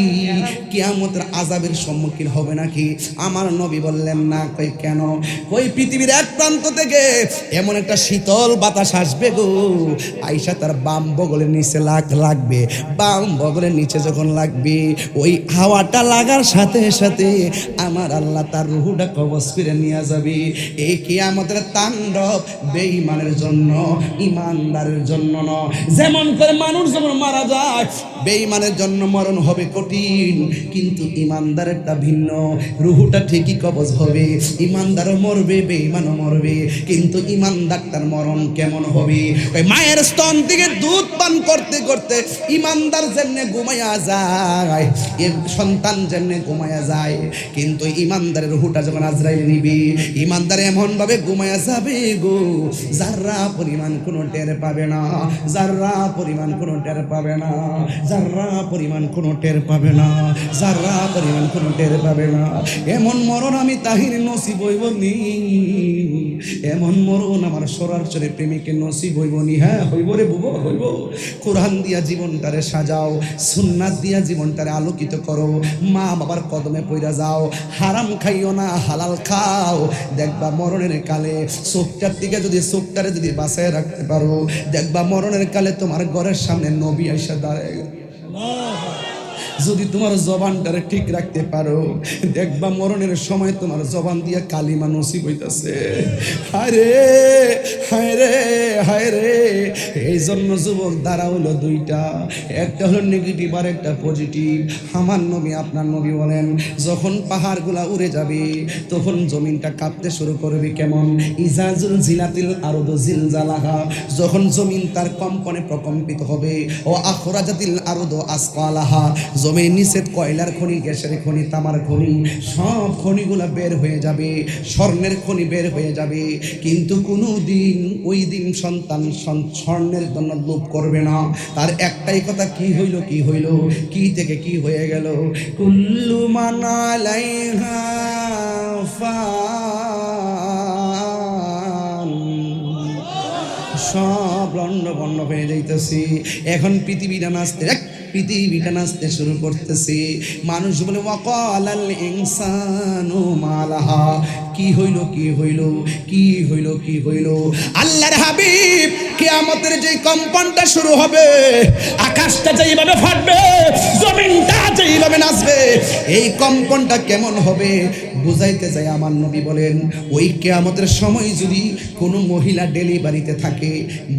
কিয়ামতের আযাবের সম্মুখীন হবে নাকি? আমার নবী বললেন না। কই কেন? কই পৃথিবীর এক প্রান্ত থেকে এমন একটা শীতল বাতাস আসবে গো, আইসা তার বাম বগলের নিচে লাগবে। বাম বগলের নিচে যখন লাগবে, ওই হাওয়াটা লাগার সাথে সাথে আমার আল্লাহ তার রুহুটা কবজ করে নিয়ে যাবে। এই কিয়ামতের তাণ্ডব বেঈমানের জন্য, ইমানদারের জন্য নয়। যেমন করে মানুষ যখন মারা যায়, বেঈমানের জন্য মরণ হবে কঠিন, কিন্তু ইমানদারেরটা ভিন্ন। রুহুটা ঠিকই কবজ হবে, ইমানদারও মরবে, বেঈমানও মরবে, কিন্তু ইমানদারটার মরণ কেমন হবে? ওই মায়ের স্তন থেকে দুধ পান করতে করতে ইমানদার যেমনে ঘুমাইয়া যায়, এর সন্তান যেমনে ঘুমাইয়া যায়, কিন্তু ইমানদারের রুহুটা যখন আজরাইল নিবে, ইমানদার এমন ভাবে ঘুমাইয়া যাবে গো, যারা পরিমাণ কোনো টের পাবে না, যারা পরিমাণ কোনো টের পাবে না। যারা পরিমাণ কোনো টের পাবে না, যারা পরিমাণ কোনো টের পাবে না। এমন মরণ আমি তাহির নসিব হইব নি, এমন মরণ আমার সরাসরি প্রেমিকের নসিব হইব নি। হ্যাঁ হইব রে বুবো, হইব। কোরআন দিয়া জীবনটারে সাজাও, সুন্নাত দিয়া জীবনটারে আলোকিত করো, মা বাবার কদমে পইরা যাও, হারাম খাইও না, হালাল খাও। দেখবা মরণের কালে চোখটার দিকে যদি চোখটারে যদি বাঁচায় রাখতে পারো, দেখবা মরণের কালে তোমার ঘরের সামনে নবী আইসা দাঁড়ায়। যদি তোমার জবানটারে ঠিক রাখতে পারো, দেখবা মরণের সময় তোমার জবান দিয়া কালিমা নসিব হইতাছে। হায় রে, হায় রে, হায় রে। এই জন্য যুবক দ্বারা হলো দুইটা, একটা হলো নেগেটিভ আর একটা পজিটিভ। আমার নবী আপনার নবী বলেন, যখন পাহাড়গুলা উড়ে যাবে তখন জমিনটা কাঁপতে শুরু করবে। কেমন? ইজাজুল জিলাতিল আরদু জিলজালাহা, যখন জমিন তার কম্পনে প্রকম্পিত হবে। ও আখরাজাতিল আরদু আসকালাহা, জমির নিচে কয়লার খনি, গ্যাসের খনি, তামার খনি, সব খনিগুলা বের হয়ে যাবে, স্বর্ণের খনি বের হয়ে যাবে। কিন্তু কোনো দিন ওই দিন সন্তান স্বর্ণের জন্য লোভ করবে না। তার একটাই কথা, কি হইল, কি হইল, কি থেকে কি হয়ে গেল। কুল্লু মান আলাইহা ফান, সব লন্ড বন্ড হয়ে যাইতেছি। এখন পৃথিবীটা নাচতে, পৃথিবীটা নাচতে শুরু করতেছে। মানুষ বলে ওয়াকালাল ইনসানু মালাহা, কি হইল, কি হইল, কি হইল, কি হইল। আল্লাহর হাবিব, কিয়ামতের যে কম্পনটা শুরু হবে, আকাশটা যেইভাবে ফাটবে, জমিনটা যেইভাবে নাচবে, এই কম্পনটা কেমন হবে বুঝাইতে চাই। আমার নবী বলেন, ওই কিয়ামতের সময় যদি কোনো মহিলা ডেলিভারিতে থাকে,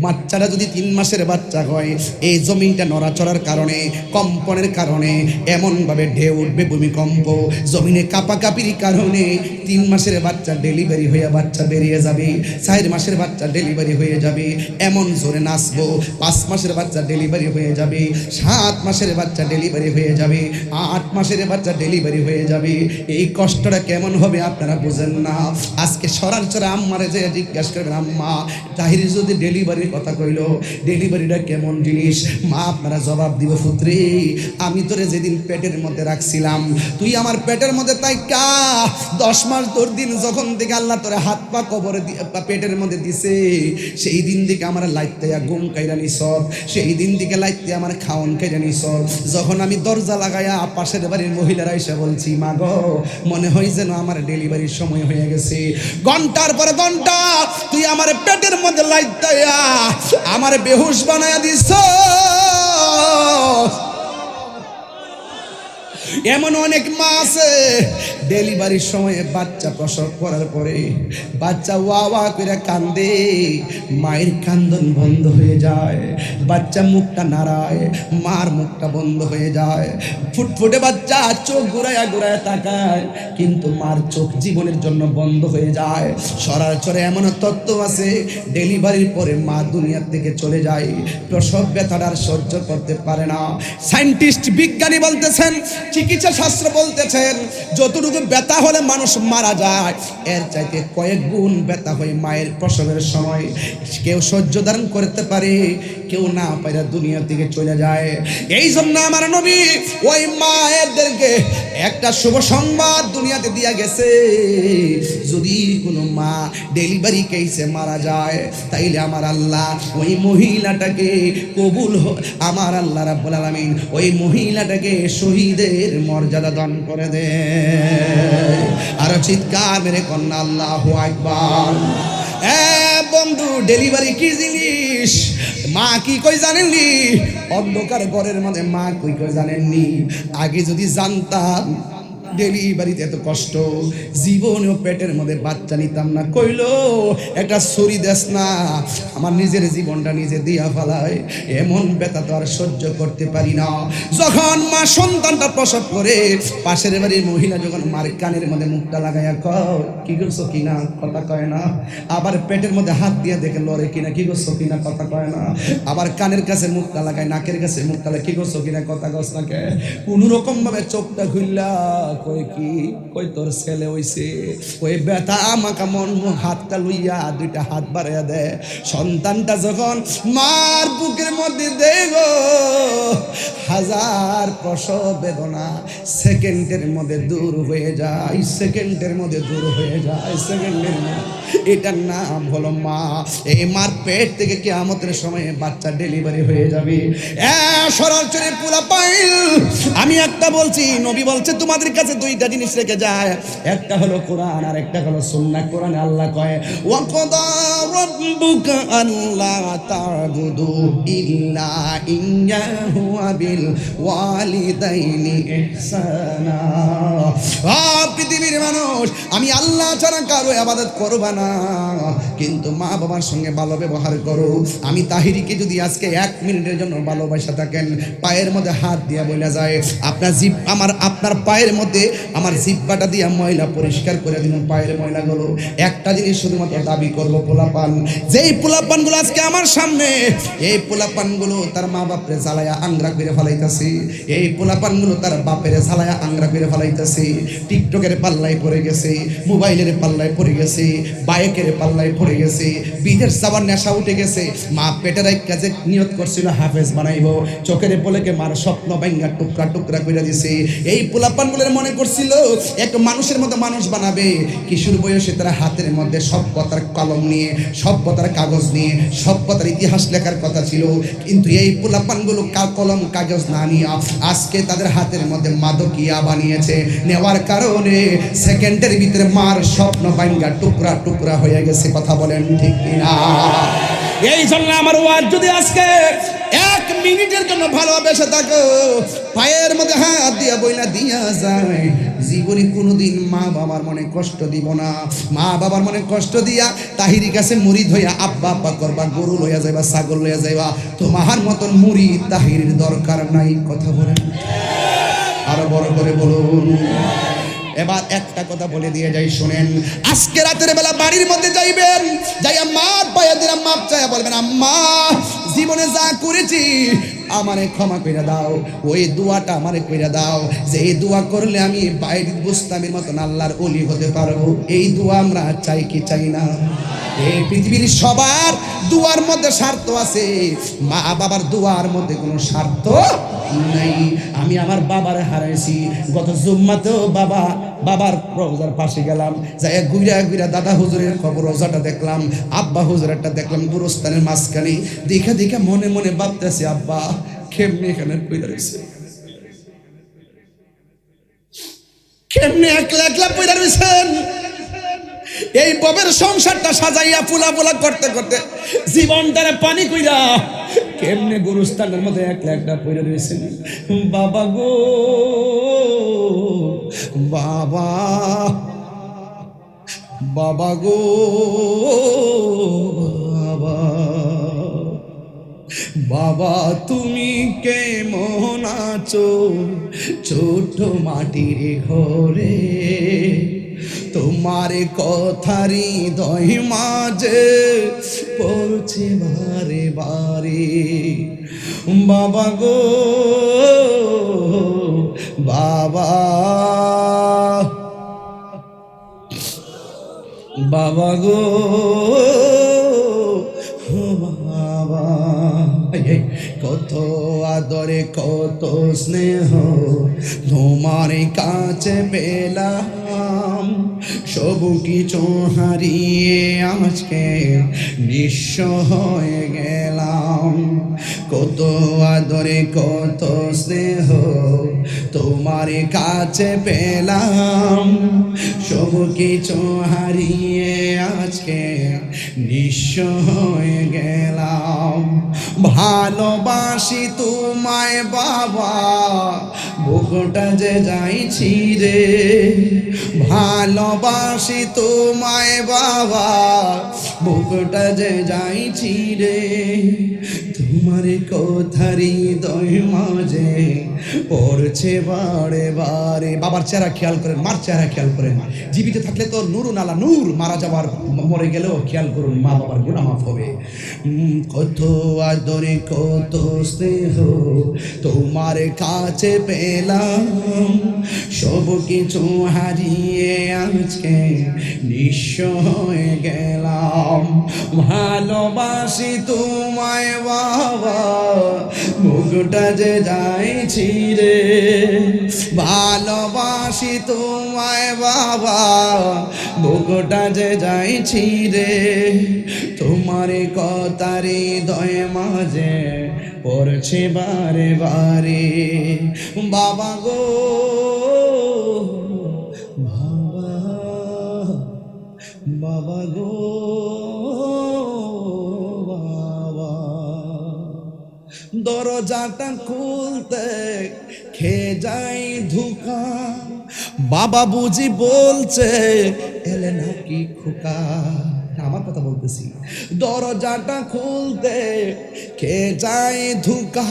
বাচ্চারা যদি 3 মাসের বাচ্চা হয়, এই জমিনটা নড়াচড়ার কারণে, কম্পনের কারণে এমনভাবে ঢেউ উঠবে, ভূমিকম্প, জমিনে কাঁপাকাঁপির কারণে 3 মাসের বাচ্চা ডেলিভারি হয়ে বাচ্চা বেরিয়ে যাবে, 4 মাসের বাচ্চা ডেলিভারি হয়ে যাবে, এমন জোরে নাচবো। 5 মাসের বাচ্চা ডেলিভারি হয়ে যাবে, 7 মাসের বাচ্চা ডেলিভারি হয়ে যাবে, 8 মাসের বাচ্চা ডেলিভারি হয়ে যাবে। এই কষ্টটা কেমন হবে আপনারা বুঝেন না। আজকে সরাসরি আম্মারে যে জিজ্ঞাসা করবেন, আম্মা তাহির যদি ডেলিভারির কথা কইলো, ডেলিভারিটা কেমন জিনিস? মা আপনারা জবাব দিব, পুত্রে আমি তোরে যেদিন পেটের মধ্যে রাখছিলাম, তুই আমার পেটের মধ্যে তাইকা 10 মাস তোর দিন যখন থেকে আল্লাহ তোরে হাত পা কবরে পেটের মধ্যে দিছে, সেই দিন থেকে আমার লাইতে ঘুম কাইরা নিছর, সেই দিন থেকে লাইতে আমার খাওন কাইরা নিছর। যখন আমি দরজা লাগাইয়া পাশের বাড়ির মহিলারা এসে বলছি, মা গো মনে হয় যেন আমার ডেলিভারির সময় হয়ে গেছে, ঘন্টার পর ঘন্টা তুই আমার পেটের মধ্যে লাইতে আমার বেহুশ বানায়া দিছ। এমন অনেক মা আছে ডেলিভারির সময়ে বাচ্চা প্রসব করার পরে বাচ্চা ওয়া ওয়া করে কান্দে, মায়ের কান্দন বন্ধ হয়ে যায়, বাচ্চা মুখটা নাড়ায়, মার মুখটা বন্ধ হয়ে যায়, ফুটফুটে বাচ্চা চোখ ঘুরায়া ঘুরায়া তাকায়, কিন্তু মার চোখ জীবনের জন্য বন্ধ হয়ে যায়। সরাসরি এমন তত্ত্ব আছে, ডেলিভারির পরে মা দুনিয়ার থেকে চলে যায়, প্রসব ব্যথাটা আর সহ্য করতে পারে না। সায়েন্টিস্ট, বিজ্ঞানী বলতেছেন, চিকিৎসা শাস্ত্র বলতেছেন, যতটুকু ব্যথা হলে মানুষ মারা যায়, এর চাইতে কয়েক গুণ ব্যথা হয় মায়ের প্রসবের সময়। কেউ সহ্য ধারণ করতে পারে, কেউ না পারে দুনিয়া থেকে চলে যায়। এই জন্য আমার নবী ওই মায়েরদেরকে একটা শুভ সংবাদ দুনিয়াতে দিয়া গেছে, যদি কোনো মা ডেলিভারি কেসে মারা যায়, তাইলে আমার আল্লাহ ওই মহিলাটাকে কবুল, আমার আল্লাহ রাব্বুল আলামিন ওই মহিলাটাকে শহীদের মর্যাদা দান করে দেয়। আর চিৎকার মেরে কন্যা আল্লাহু আকবার। বন্ধু, ডেলিভারি কি জিনিস? মা কি কই জানেননি? অন্ধকার ঘরের মধ্যে মা কই জানেননি? আগে যদি জানতাম ডেলিভারিতে এত কষ্ট, জীবনেও পেটের মধ্যে বাচ্চা নিতাম না। কইলো একটা ছুরি দেশ না, আমার নিজের জীবনটা নিজে দিয়া ফেলায়, এমন ব্যথা তো আর সহ্য করতে পারি না। যখন মা সন্তানটা প্রসব করে, পাশের বাড়ির মহিলা যখন মার কানের মধ্যে মুখটা লাগাইয়া কয় কি করছো কিনা, কথা কয় না। আবার পেটের মধ্যে হাত দিয়ে দেখে লড়ে কিনা, কি করছো কিনা, কথা কয় না। আবার কানের কাছে মুখটা লাগায়, নাকের কাছে মুখটা লাগায়, কি করছো কিনা, কথা কস না। কে কোনো রকম ভাবে চোখটা খুললা কই কি, কই তোর ছেলে হইছে। ওই ব্যথা আমাকে মন হাতটা লইয়া দুইটা হাত বাড়াইয়া দেয়। সন্তানটা যখন মার বুকের মধ্যে দেব, হাজার প্রসব বেদনা সেকেন্ডের মধ্যে দূর হয়ে যায়, সেকেন্ডের মধ্যে দূর হয়ে যায়, সেকেন্ডের মধ্যে। এটার নাম হলো মা। এই মার পেট থেকে কিয়ামতের সময় বাচ্চা ডেলিভারি হয়ে যাবে। সরাসরি পুরা পাইল। আমি একটা বলছি, নবী বলছে তোমাদের কাছে দুইটা জিনিস রেখে যায়, একটা হলো কোরআন আর একটা হলো সুন্নাহ। কোরআনে আল্লাহ কয় ওয়া ক্বাদা রাব্বুকা আল্লা তা'বুদু ইল্লা ইয়্যাহু ওয়া বিল ওয়ালিদাইনি ইহসানা। পৃথিবীর মানুষ, আমি আল্লাহ ছাড়া কারো ইবাদত করবা না, কিন্তু মা বাবার সঙ্গে ভালো ব্যবহার করো। আমি তাহিরিকে যদি আজকে 1 মিনিটের জন্য ভালোবাসা থাকেন, পায়ের মধ্যে হাত দিয়া বলে যায় আপনার জিভ আপনার পায়ের মধ্যে আমার জিহ্বাটা দিয়া ময়লা পরিষ্কার করে দিন, পায়ের ময়লাগুলো। একটা জিনিস শুধুমাত্র দাবি করবো, পোলাপান, যেই পোলাপানগুলো আজকে আমার সামনে, এই পোলাপানগুলো তার মা বাপরে জ্বালায়া আংরা করে ফেলাইতেছে, এই পোলাপানগুলো তার বাপের জ্বালায়া আংরা করে ফেলাইতেছে। টিকটকের পাল্লায় পড়ে গেছে, মোবাইলের পাল্লায় পড়ে গেছে, বাইকের পাল্লায় পড়ে গেছে, বিদেশ যাওয়ার নেশা উঠে গেছে। মা পেটের এক কাজে নিয়ত করছিল হাফেজ বানাইব, চোখের পলকে মার স্বপ্ন ভাঙ্গা টুকরা টুকরা করে দিছে। এই পোলাপানগুলোর মনে করছিল একটা মানুষের মতো মানুষ বানাবে। কিশোর বয়সে তারা হাতের মধ্যে সভ্যতার কলম নিয়ে, সভ্যতার কাগজ নিয়ে, সভ্যতার ইতিহাস লেখার কথা ছিল, কিন্তু এই পোলাপানগুলো কলম কাগজ না নিয়ে আজকে তাদের হাতের মধ্যে মাদকিয়া বানিয়েছে। নেওয়ার কারণে সেকেন্ডের ভিতরে মার স্বপ্ন ভাঙ্গা টুকরা টুকরা হয়ে গেছে। কথা বলেন ঠিক কিনা? এই জন্য আমার ওয়াজ যদি আজকে 1 মিনিটের জন্য ভালোবেসে থাকো, পায়ের মধ্যে হাত দিয়া বইলা দিয়া যায়, জীবনে কোনোদিন মা বাবার মনে কষ্ট দিব না। মা বাবার মনে কষ্ট দিয়া তাহিরি কাছে মুরিদ হইয়া আব্বা আব্বা করবা, গরু লইয়া যাইবা, ছাগল লইয়া যাইবা, তোমার মতন মুরিদ তাহিরির দরকার নাই। কথা বলেন, আরো বড় করে বলুন। এবার একটা কথা বলে দিয়ে যাই, শুনেন। আজকে রাতের বেলা বাড়ির মধ্যে যাইবেন, যাইয়া মার পায়ে দিরা মাপ চাইয়া বলবেন আম্মা জীবনে যা করেছি আমারে ক্ষমা করে দাও। ওই দোয়াটা আমারে করে দাও, যে এই দোয়া করলে আমি বাইরে বুস্তামের মতন আল্লাহর ওলি হতে পারবো। এই দোয়া আমরা চাই কি চাই না? এই পৃথিবীর সবার দুয়ার মধ্যে স্বার্থ আছে, মা বাবার দুয়ার মধ্যে কোনো স্বার্থ নাই। আমি আমার বাবারে হারাইছি। গত জুম্মাতেও বাবার রোজার পাশে গেলাম, যাই ঘুরা ঘুরা দাদা হুজুরের খবর রোজাটা দেখলাম, আব্বা হুজুরেরটা দেখলাম, গুরুস্থানের মাঝখানে। দেখে দেখে মনে মনে ভাবতেছি আব্বা কেমনে এখানে পয়দা রয়েছে, কেমনে একলা একলা পয়দা রয়েছেন। এই ববের সংসারটা সাজাইয়া ফুলা ফুলা করতে করতে জীবনটারে পানি কইরা কেমনে গুরুস্থানের মধ্যে একলা একটা পয়দা রয়েছেন। বাবা গো বাবা, বাবা গো বাবা, বাবা তুমি কেমন আছো ছোট মাটির ঘরে, তোমার কথারি হৃদয় মাঝে পড়ছে বারে বারে। বাবা গো বাবা, বাবা গো বাবা, কত আদরে কত স্নেহ তোমার কাছে পেলাম, সব কিছু হারিয়ে আজকে নিঃস্ব হয়ে গেলাম। কত আদরে কত স্নেহ তোমার কাছে পেলাম, সব কিছু হারিয়ে আজকে নিঃস্ব হয়ে গেলাম। ভালোবাসি তোমায় বাবা, বুকটা যে যাইছি রে। ভালোবাসি তোমায় বাবা, বুকটা যে যাইছি রে তোমার কথারি হৃদয় মাঝে পড়ছে বারে বারে। বাবার চেহারা খেয়াল করেন, মার চেহারা খেয়াল করেন। জীবিত থাকলে তো নুরুন আলা নূর, মারা যাওয়ার মরে গেলেও খেয়াল করুন মা বাবার গুনাহ মাফ হবে। কত আদরে কত স্নেহ তোমার কাছে পেলাম, সব কিছু হারিয়ে আজকে নিঃস্ব হয়ে গেলাম। ভালোবাসি তোমায় বাবা, বুকটা যে যাইছি রে। ভালোবাসি তোমায় বাবা, বুকটা যে যাইছি রে। তোমার কথার হৃদয় মাঝে পড়ছে বারে বারে। বাবা গো বাবা, বাবা গো বাবা, দরজাটা খুলতে খেয়ে যাই ধোঁকা। বাবা বুঝি বলছে এলে নাকি খোকা। আমার কথা বলতেছি। দরজাটা খুলতে খেয়ে যাই ধোঁকা,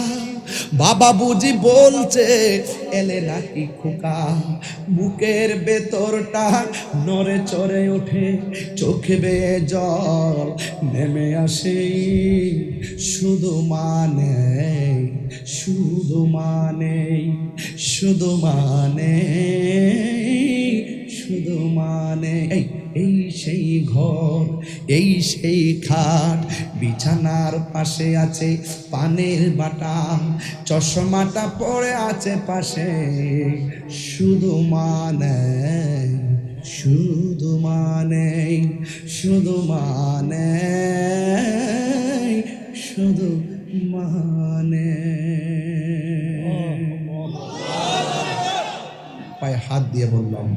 বাবা বুঝি বলছে এলে নাকি খোকা। বুকের ভেতরটা নড়ে চড়ে ওঠে, চোখে বেয়ে জল নেমে আসে। শুধু মানে শুধু মানে শুধু মানে শুধু মানে এই সেই ঘর, এই সেই খাট, বিছানার পাশে আছে পানের বাটা, চশমাটা পড়ে আছে পাশে। শুধু মানে শুধু মানে শুধু মানে শুধু মানে। পায়ে হাত দিয়ে বললাম,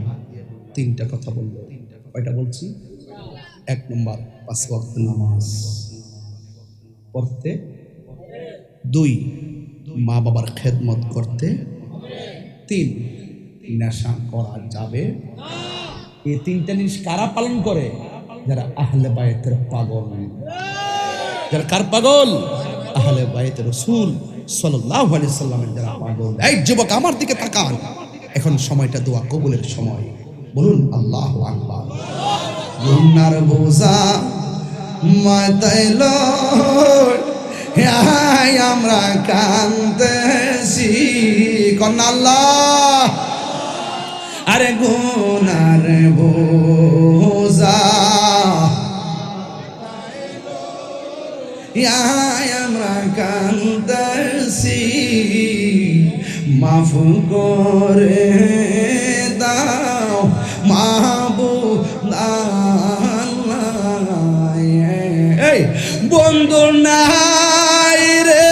তিনটা কথা বললো। কয়টা বলছি? 1 নম্বর 5 ওয়াক্ত নামাজ পড়তে, 2 মা বাবার খেদমত করতে, 3 নেশা করা যাবে। এই 3টা জিনিস কারা পালন করে? যারা আহলে বায়তের পাগল। যারা কার পাগল? আহলে বায়তের রাসূল সাল্লাল্লাহু আলাইহি সাল্লামের যারা পাগল। এই যুবক আমার দিকে তাকান, এখন সময়টা দোয়া কবুলের সময়। বলুন আল্লাহু আকবার। গুনার বোঝা মাথায় লয় আমরা কাঁদতেছি, কন্যা আল্লাহ। আরে গুনার বোঝা আমরা কাঁদতেছি, মাফ করে দাও মাহবুব আল্লাহ। এই বন্ধু নাই রে,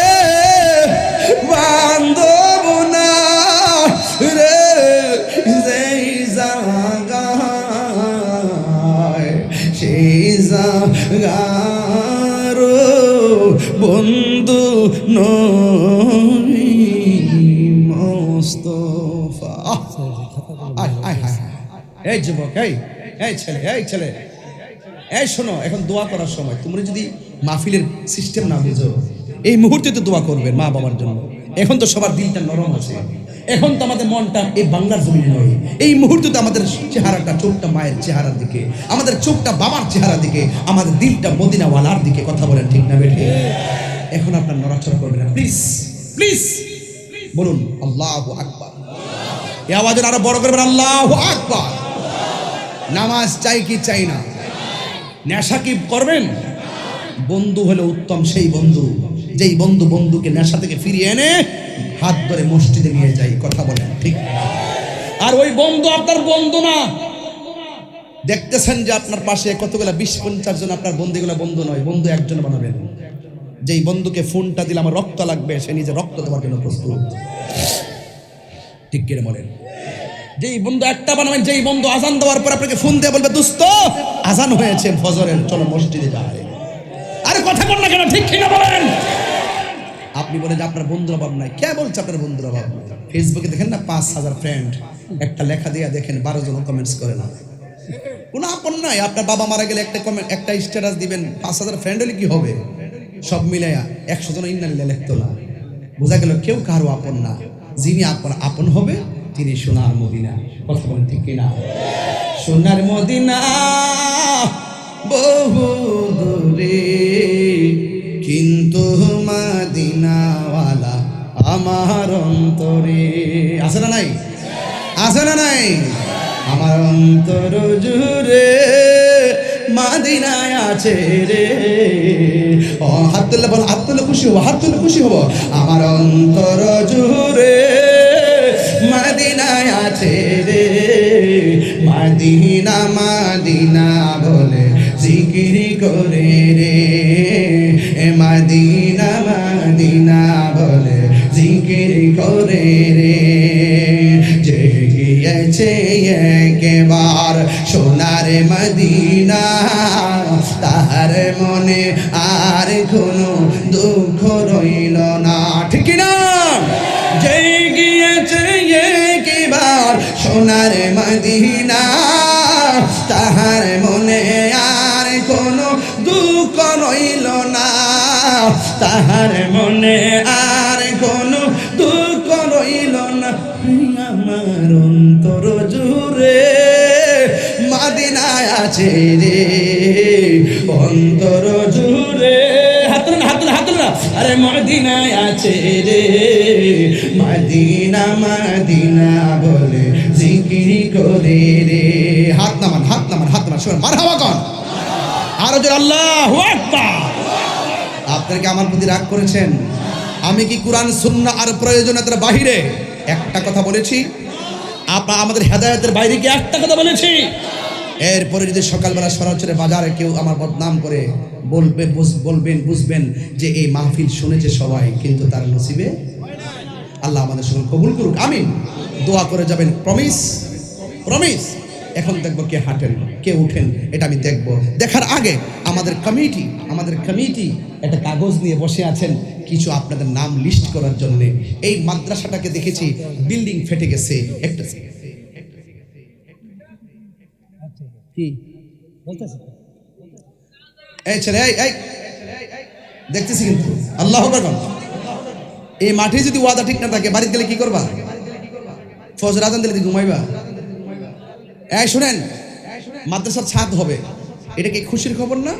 বান্ধব না রে, সেই জায়গায় সেই জায়গার বন্ধু নই মুস্তাফা। এই যুবক, এই ছেলে, এই শোনো, এখন দোয়া করার সময়। তোমরা যদি মাহফিলের সিস্টেম না বুঝো, এই মুহূর্তে তো দোয়া করবেন মা বাবার জন্য। এখন তো সবার দিলটা নরম আছে, এখন তো আমাদের মনটা এই বাংলার জমিনে নয়। এই মুহূর্তে তো আমাদের চেহারাটা, চোখটা মায়ের চেহারার দিকে, আমাদের চোখটা বাবার চেহারা দিকে, আমাদের দিলটা মদিনাওয়ালার দিকে। কথা বলেন ঠিক না বেঠে? এখন আপনার নড়াচড়া করবেন না, প্লিজ প্লিজ বলুন আল্লাহু আকবার। এই আওয়াজের আরো বড় করবেন, আল্লাহু আকবার। নামাজ চাই কি চাই না? নেশা কি করবেন? বন্ধু হলো উত্তম সেই বন্ধু, যেই বন্ধু বন্ধুকে নেশা থেকে ফিরিয়ে এনে হাত ধরে মসজিদে নিয়ে যায়। কথা বলেন ঠিক? আর ওই বন্ধু আপনার বন্ধু না। দেখতেছেন যে আপনার পাশে কতগুলা 20-50 জন আপনার বন্ধুগুলা বন্ধু নয়, বন্ধু একজন বানাবেন। যেই বন্ধুকে ফোনটা দিলে আমার রক্ত লাগবে, সে নিজে রক্ত দেওয়ার জন্য প্রস্তুত। ঠিক কিনা বলেন? যেই বন্ধু একটা বানাবেন, যেই বন্ধু আজান দেওয়ার পর আপনাকে ফোন দিয়ে বলবে, দোস্ত আজান হয়েছে ফজরের, চলো মসজিদে যাই। আরে কথা বল না কেন? ঠিক কিনা বলেন? আপনি বলেন যে আপনার বন্ধুর অভাব নাই। কে বলছে আপনার বন্ধুর অভাব নাই? ফেসবুকে দেখেন না 5000 ফ্রেন্ড, একটা লেখা দিয়ে দেখেন 12 জন কমেন্টস করে না। কোনো আপন নাই। আপনার বাবা মারা গেলে একটা কমেন্ট, একটা স্ট্যাটাস দিবেন, 5,000 ফ্রেন্ড হলে কি হবে? সব মিলাইয়া 100 জন ইন্নালিল্লাহ লিখতো না। বোঝা গেল কেউ কারো আপন না। যিনি আপন আপন হবে তিনি সোনার মদিনা। কথা বলেন ঠিক কিনা? সোনার মদিনা বহু দূরে, কিন্তু মদিনাওয়ালা আমার অন্তরে। আছে না নাই? আছে না নাই? আমার অন্তর জুড়ে মদিনায় আছে রে। ও হাত তুললে বল, হাত তুললে খুশি হবো, হাত তুললে খুশি হবো। আমার অন্তর জুড়ে মদিনায় আছে রে। মদিনা মদিনা বলে জিকির করে রে। মদিনা মদিনা বলে জিকির করে রে। যে গিয়েছে একবার সোনার মদিনা, তাহার মনে আর কোনো দুঃখ রইল না। ঠিক না? যে গিয়েছে একবার সোনার মদিনা, তাহার মনে আর কোনো দুঃখ রইল না। তাহার মনে আর কোনো দুঃখ রইল না। আমার অন্তর জুড়ে মদিনায় আছে রে। অন্তর জুড়ে হাত তুলুন, হাত তুলুন, হাত তুলুন। আরে মদিনায় আছে রে। মদিনা মদিনা বলে জিকির করে রে। হাত নামান, হাত নামান, হাত নামান। শুনুন, মারহাবা কন, আরো জোরে আল্লাহু আকবার। আপনারা কি আমার প্রতি রাগ করেছেন? আমি কি কোরআন সুন্নাহ আর প্রয়োজনীয়তার বাহিরে একটা কথা বলেছি? আমাদের হেদায়েতের বাইরে কি একটা কথা বলেছি? এরপরে যদি সকালবেলা সরাসরি বাজারে কেউ আমার বদনাম করে বলবেন, বুঝবেন যে এই মাহফিল শুনেছে সবাই, কিন্তু তার নসিবে। আল্লাহ আমাদের সকল কবুল করুক, আমিন। দোয়া করে যাবেন, প্রমিস, প্রমিস। এখন দেখবো কে হাঁটেন, কে উঠেন, এটা আমি দেখব। দেখার আগে আমাদের কমিটি একটা কাগজ নিয়ে বসে আছেন কিছু আপনাদের নাম লিস্ট করার জন্য। এই মাদ্রাসাটাকে দেখেছি বিল্ডিং ফেটে গেছে, একটা কি এই ছেলে, এই দেখতেছি কিন্তু আল্লাহু আকবার। এই মাঠে যদি ওয়াদা ঠিক না থাকে, বাড়িতে গেলে কি করবা? ফজর আজান দিলে ঘুমাইবা? এই শুনেন, মাদ্রাসার ছাদ হবে, এটা কি খুশির খবর না?